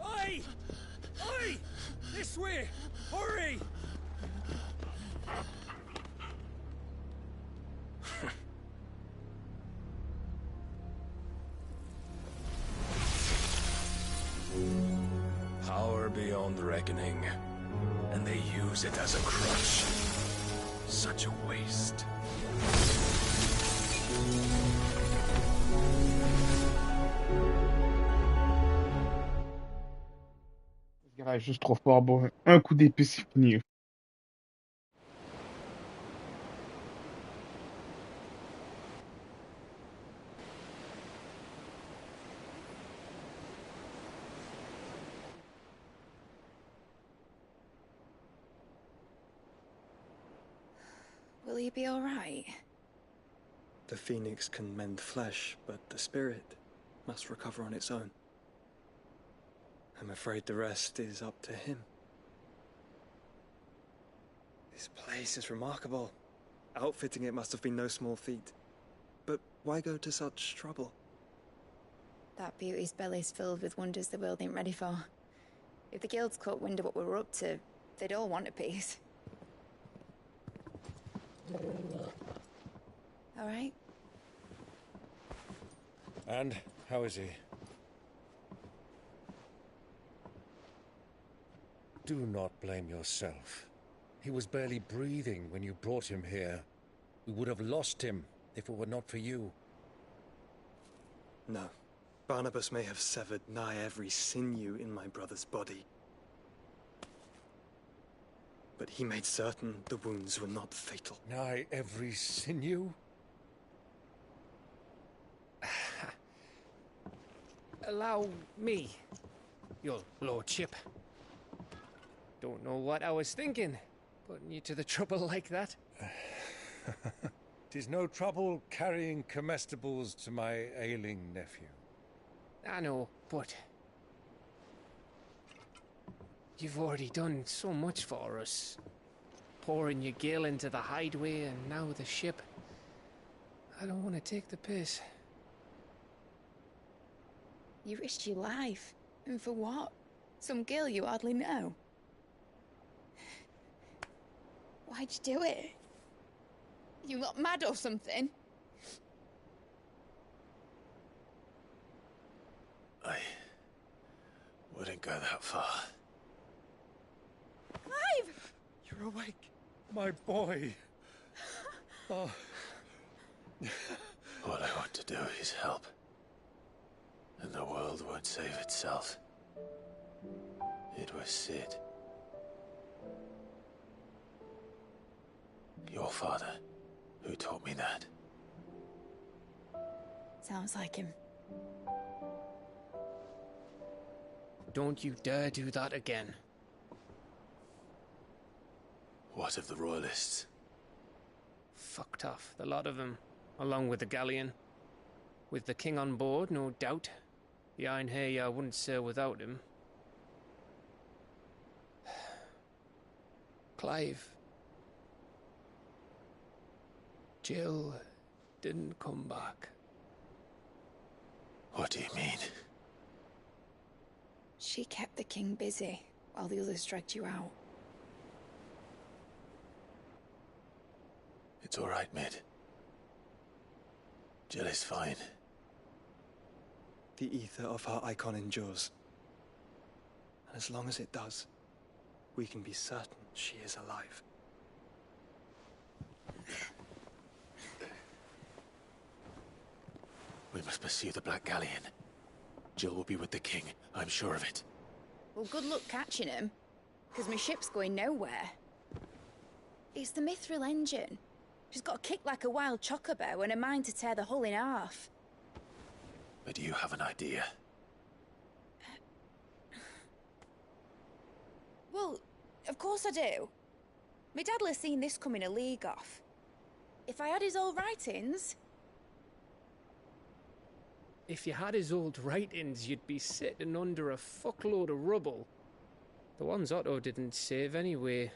Oi! Oi! This way! Hurry! Power beyond reckoning, and they use it as a crutch. Such a waste. Ce gars-là est juste trop fort. Bon, un coup d'épée, c'est fini. Will he be all right? The phoenix can mend flesh, but the spirit must recover on its own. I'm afraid the rest is up to him. This place is remarkable. Outfitting it must have been no small feat. But why go to such trouble? That beauty's belly's filled with wonders the world ain't ready for. If the guilds caught wind of what we were up to, they'd all want a piece. All right? And how is he? Do not blame yourself. He was barely breathing when you brought him here. We would have lost him if it were not for you. No. Barnabas may have severed nigh every sinew in my brother's body. But he made certain the wounds were not fatal. Nigh every sinew? Allow me, your lordship. Don't know what I was thinking, putting you to the trouble like that. 'Tis no trouble carrying comestibles to my ailing nephew. I know, but you've already done so much for us. Pouring your gil into the hideaway and now the ship. I don't want to take the piss. You risked your life. And for what? Some girl you hardly know. Why'd you do it? You not mad or something? I wouldn't go that far. Clive! You're awake, my boy. Oh. All I want to do is help. And the world won't save itself. It was Sid. Your father, who taught me that. Sounds like him. Don't you dare do that again. What of the royalists? Fucked off, the lot of them, along with the galleon. With the king on board, no doubt. The Iron Hair wouldn't sail without him. Clive. Jill didn't come back. What do you mean? She kept the king busy while the others dragged you out. It's all right, Mid. Jill is fine. The ether of her icon endures. And as long as it does, we can be certain she is alive. We must pursue the Black Galleon. Jill will be with the king, I'm sure of it. Well, good luck catching him, because my ship's going nowhere. It's the Mithril engine. She's got a kick like a wild chocobo and a mind to tear the hull in half. But you have an idea. Well, of course I do. My dad'll have seen this coming a league off. If I had his old writings... If you had his old writings, you'd be sitting under a fuckload of rubble. The ones Otto didn't save anyway.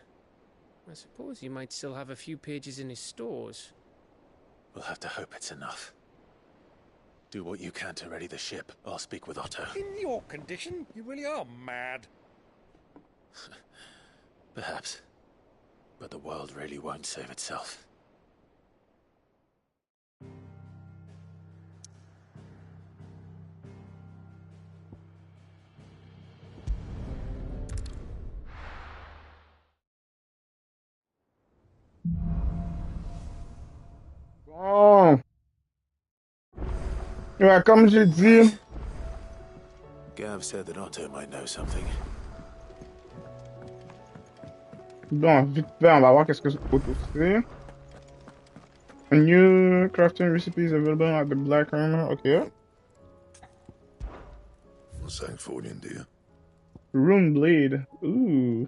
I suppose he might still have a few pages in his stores. We'll have to hope it's enough. Do what you can to ready the ship. I'll speak with Otto. In your condition, you really are mad. Perhaps. But the world really won't save itself. Bon. Ouais, comme j'ai dit. Gav said that Otto might know something. Bon, vite fait, on va voir qu'est-ce que Otto fait. A new crafting recipes available at the Black Armor. Okay. What's that for you, dear? Rune blade. Ooh.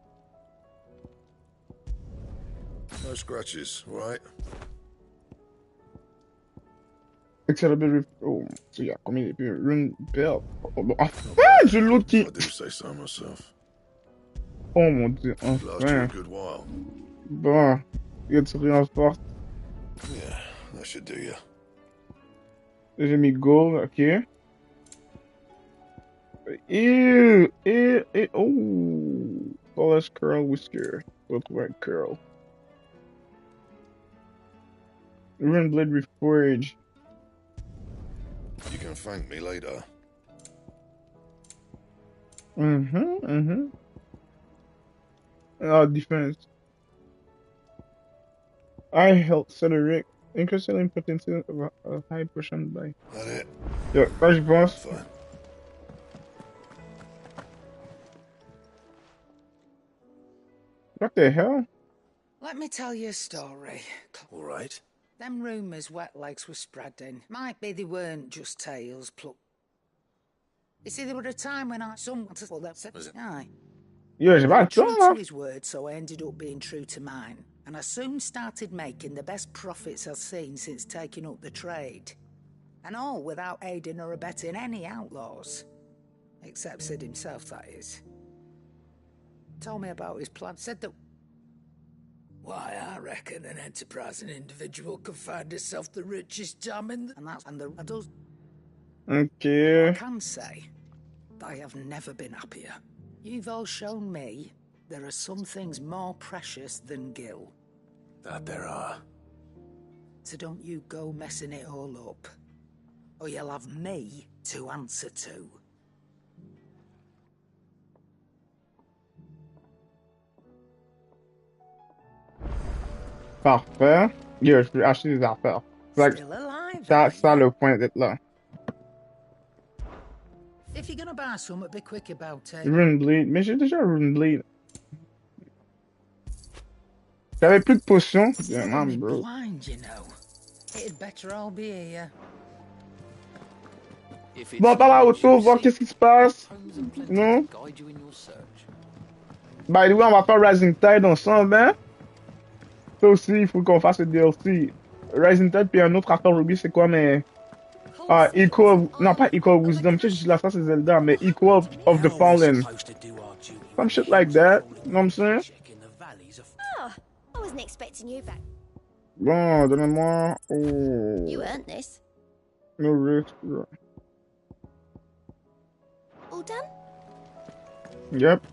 No scratches, right? Accelerated. Oh, so yeah, combien d'épées? Rune belt. Oh, bon, enfin, j'ai l'autre qui. I do say so myself. Oh mon dieu, Last you a enfin. good while. Bon, il y a de rien en force. Yeah, that should do you. J'ai mis gold, ok. Ew, oh. Polish curl whisker. With red curl. Rune blade reforged. You can thank me later. Defense. I held Cedric. Increasing in potential of a high portion by. That it? Yeah, that's boss. Fine. What the hell? Let me tell you a story. All right. Them rumours wet legs were spreading. Might be they weren't just tales plucked. You see, there were a time when someone well, that's it. Aye. Yeah, j'ai pas True le to temps, his word, so I ended up being true to mine. And I soon started making the best profits I've seen since taking up the trade. And all without aiding or abetting any outlaws. Except Sid himself, that is. Told me about his plan, said that... Why, I reckon an enterprising individual could find himself the richest gem in the... And the does... Okay. I can say, I have never been happier. You've all shown me there are some things more precious than Gil. That there are. So don't you go messing it all up, or you'll have me to answer to. Parfait. Yo, je peux acheter des affaires. Still alive, Ça le point d'être là. If you're gonna buy some, be quick about it. Rune blade. Mais j'ai déjà Rune blade. J'avais plus de potions. Yeah, man, bro. Blind, you know. It'd better all be here. Bon, par là autour, voir qu'est-ce qui se passe. Non? By the way, on va faire Rising Tide ensemble, hein? Ça aussi, il faut qu'on fasse le DLC. Rising Tide, puis un autre affaire, Ruby, c'est quoi, mais... Equal... Non, pas Equal Wisdom, tu sais, je la ça, c'est Zelda, mais Equal of the Fallen. Some shit like that, you know what I'm saying? Oh, I wasn't expecting you back. Bon, donnez-moi... Oh... You earned this. No risk. All done? Yep.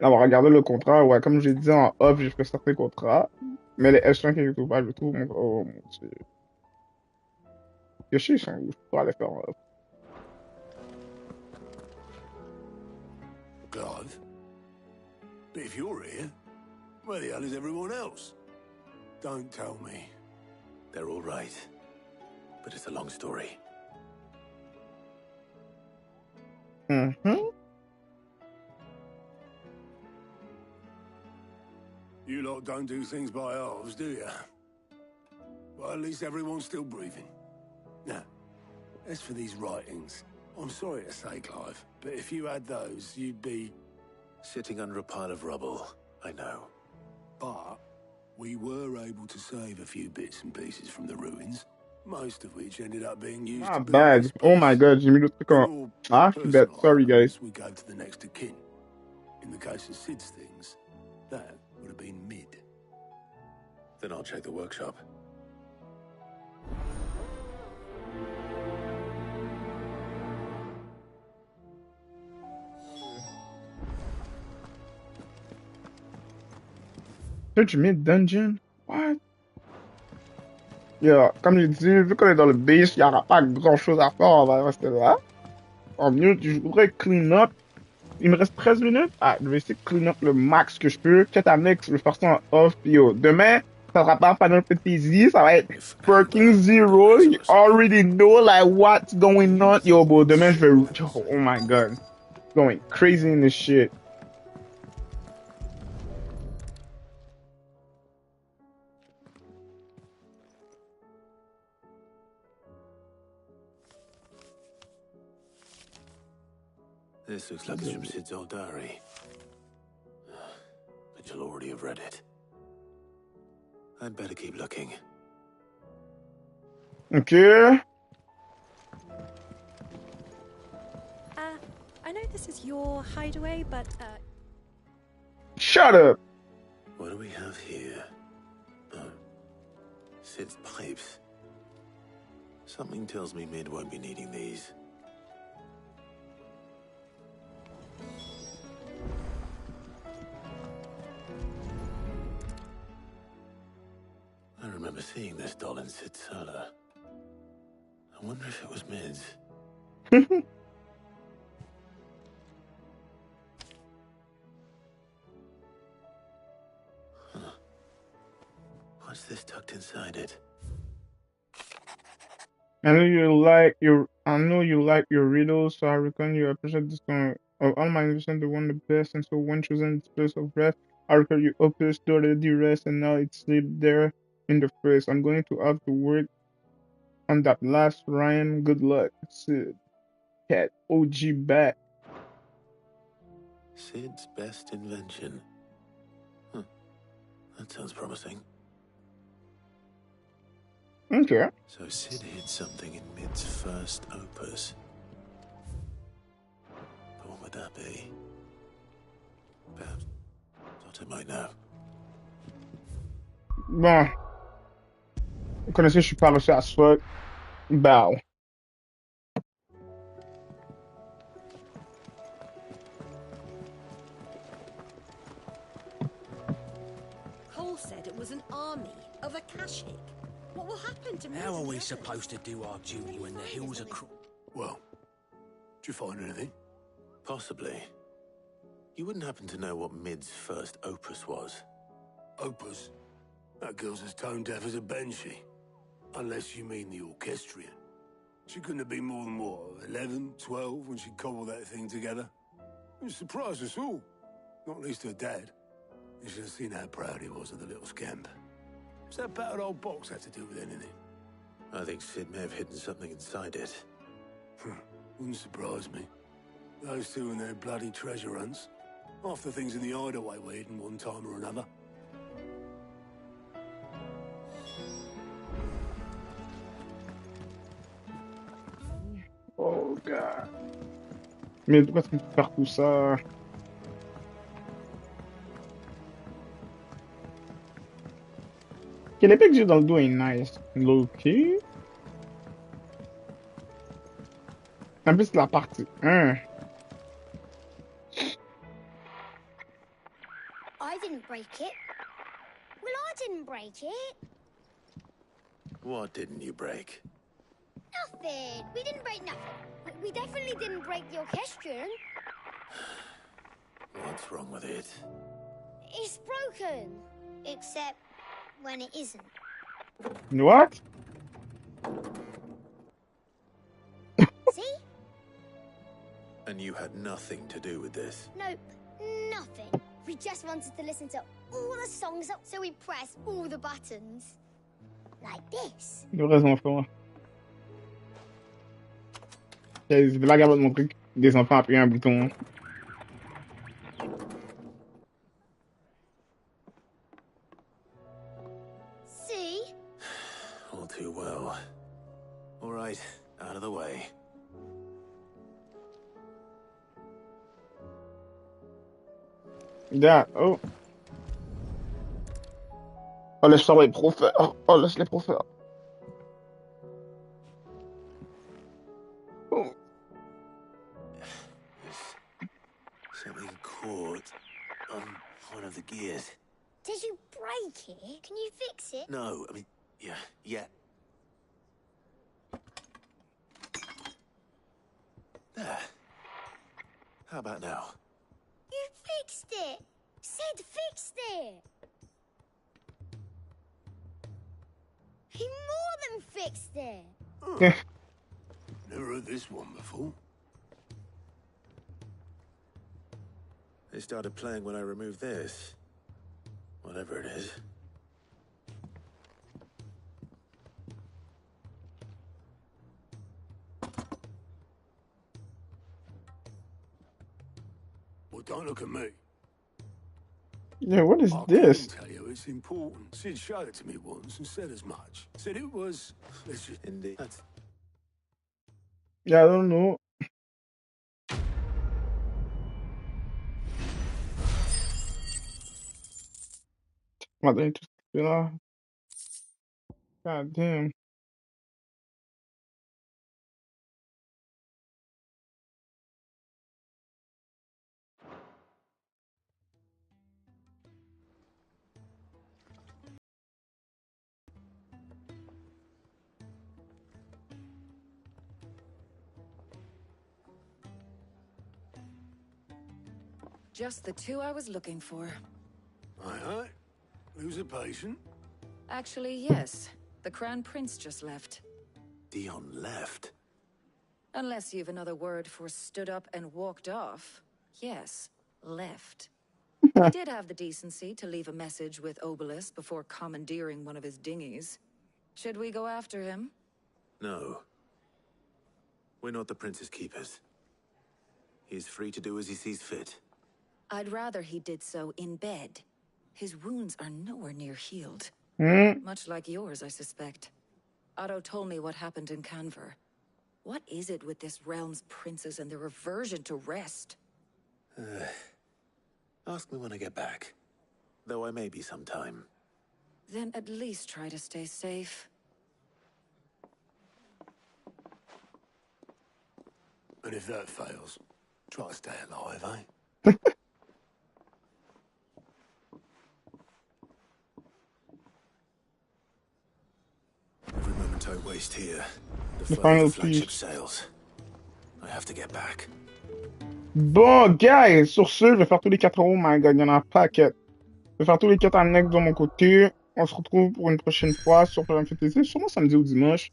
On va regarder le contrat. Ouais, comme j'ai dit en off, j'ai fait certains contrats. Mais les S5 et tout, je trouve, oh mon dieu. Yoshi, ils sont où? Je pourrais les faire en off. Clive? But if you're here, where the hell is everyone else? Don't tell me. They're all right. But it's a long story. Mm-hmm. You lot don't do things by halves, do you? Well, at least everyone's still breathing. Now, as for these writings, I'm sorry to say, Clive, but if you had those, you'd be... Sitting under a pile of rubble, I know. But we were able to save a few bits and pieces from the ruins, most of which ended up being used to Not build bad. this Oh my place. god, Jimmy, look The up. more Ah, too bad. personal Sorry, guys. items we gave to the next of kin. In the case of Sid's things, that would have been Mid. Then I'll check the workshop. Search mid dungeon? What? Yeah, comme je dis, vu qu'on est dans le base, il n'y aura pas grand chose à faire, on va rester là. En mieux, je voudrais clean up. Il me reste 13 minutes. Ah, je vais essayer de clean up le max que je peux. Peut-être avec le faire ça en off. Puis yo, demain, ça sera pas Final Fantasy, ça va être fucking zero. You already know like what's going on. Yo, bro, demain je vais. Yo, oh my god. Going crazy in this shit. This looks like it's from Sid's old diary. But you'll already have read it. I'd better keep looking. Okay. I know this is your hideaway, but Shut up! What do we have here? Oh. Sid's pipes. Something tells me Mid won't be needing these. I remember seeing this doll in Sid's cellar. I wonder if it was Mid's. Huh. What's this tucked inside it? I know you like your riddles, so I reckon you appreciate this one. Of all my inventions, the one the best, and so when choosing its place of rest, I reckon you opus to already rest, and now it's sleep there in the first. I'm going to have to work on that last Ryan. Good luck, Sid. Cat OG back. Sid's best invention. Huh. That sounds promising. Okay. So Sid hid something in Mid's first opus. But what would that be? Perhaps thought I might know. Bon. Vous connaissez, je suis pas reçu as fuck. Bow. Cole said it was an army of Akashic. What will happen to me? How are we supposed to do our duty when the hills are Well, did you find anything? Possibly. You wouldn't happen to know what Mid's first opus was? Opus? That girl's as tone deaf as a banshee. Unless you mean the orchestrion. She couldn't have been more than, what, 11, 12 when she cobbled that thing together? It surprised us all. Not least her dad. You should have seen how proud he was of the little scamp. What's that battered old box have to do with anything? I think Sid may have hidden something inside it. Wouldn't surprise me. Those two and their bloody treasure hunts. Half the things in the hideaway were hidden one time or another. Oh god. Mais pourquoi tu me fais faire tout ça? Quelle épée que j'ai dans le dos est nice. Ok. En plus, la partie 1. I didn't break it. Well, I didn't break it. What didn't you break? Nothing. We didn't break nothing. We definitely didn't break the orchestrion. What's wrong with it? It's broken. Except when it isn't. What? See? And you had nothing to do with this? Nope, nothing. We just wanted to listen to all the songs, so we pressed all the buttons. Like this. De vrais enfants. C'est blague à votre montrer que des enfants appuient un bouton. See? All too well. All right, out of the way. Yeah, oh. Oh, laisse faire les pros faire. Oh, laisse les pros faire. Oh. Something caught on one of the gears. Did you break it? Can you fix it? No, I mean, yeah. There. How about now? You fixed it! Sid fixed it! He more than fixed it! Never heard this one before. They started playing when I removed this. Whatever it is. Well, don't look at me. Yeah, what is I this? can tell you it's important. Sid showed it to me once and said as much. Said it was... Let's just... Indeed. Yeah, I don't know. Attends, tout c'est là. God damn. Just the two I was looking for. Aye. Who's a patient? Actually, yes. The Crown Prince just left. Dion left? Unless you've another word for stood up and walked off. Yes, left. He did have the decency to leave a message with Obelisk before commandeering one of his dinghies. Should we go after him? No. We're not the Prince's keepers. He's free to do as he sees fit. I'd rather he did so in bed. His wounds are nowhere near healed. Much like yours, I suspect. Otto told me what happened in Canver. What is it with this realm's princes and their aversion to rest? Ask me when I get back. Though I may be sometime. Then at least try to stay safe. And if that fails, try to stay alive, eh? Every moment I waste here, the The flow final of the flagship piece. sails. I have to get back. Bon, guys, sur ce, je vais faire tous les 4 Oh my god, il y en a un paquet. Je vais faire tous les 4 annexes de mon côté. On se retrouve pour une prochaine fois sur Final Fantasy, sûrement samedi ou dimanche.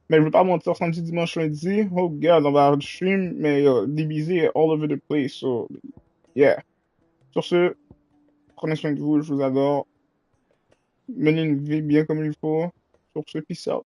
Mais je vais pas mentir, samedi, dimanche, lundi. Oh god, on va avoir du stream, mais DBZ est all over the place. So, yeah. Sur ce, prenez soin de vous, je vous adore. Menez une vie bien comme il faut. Sur ce, peace out.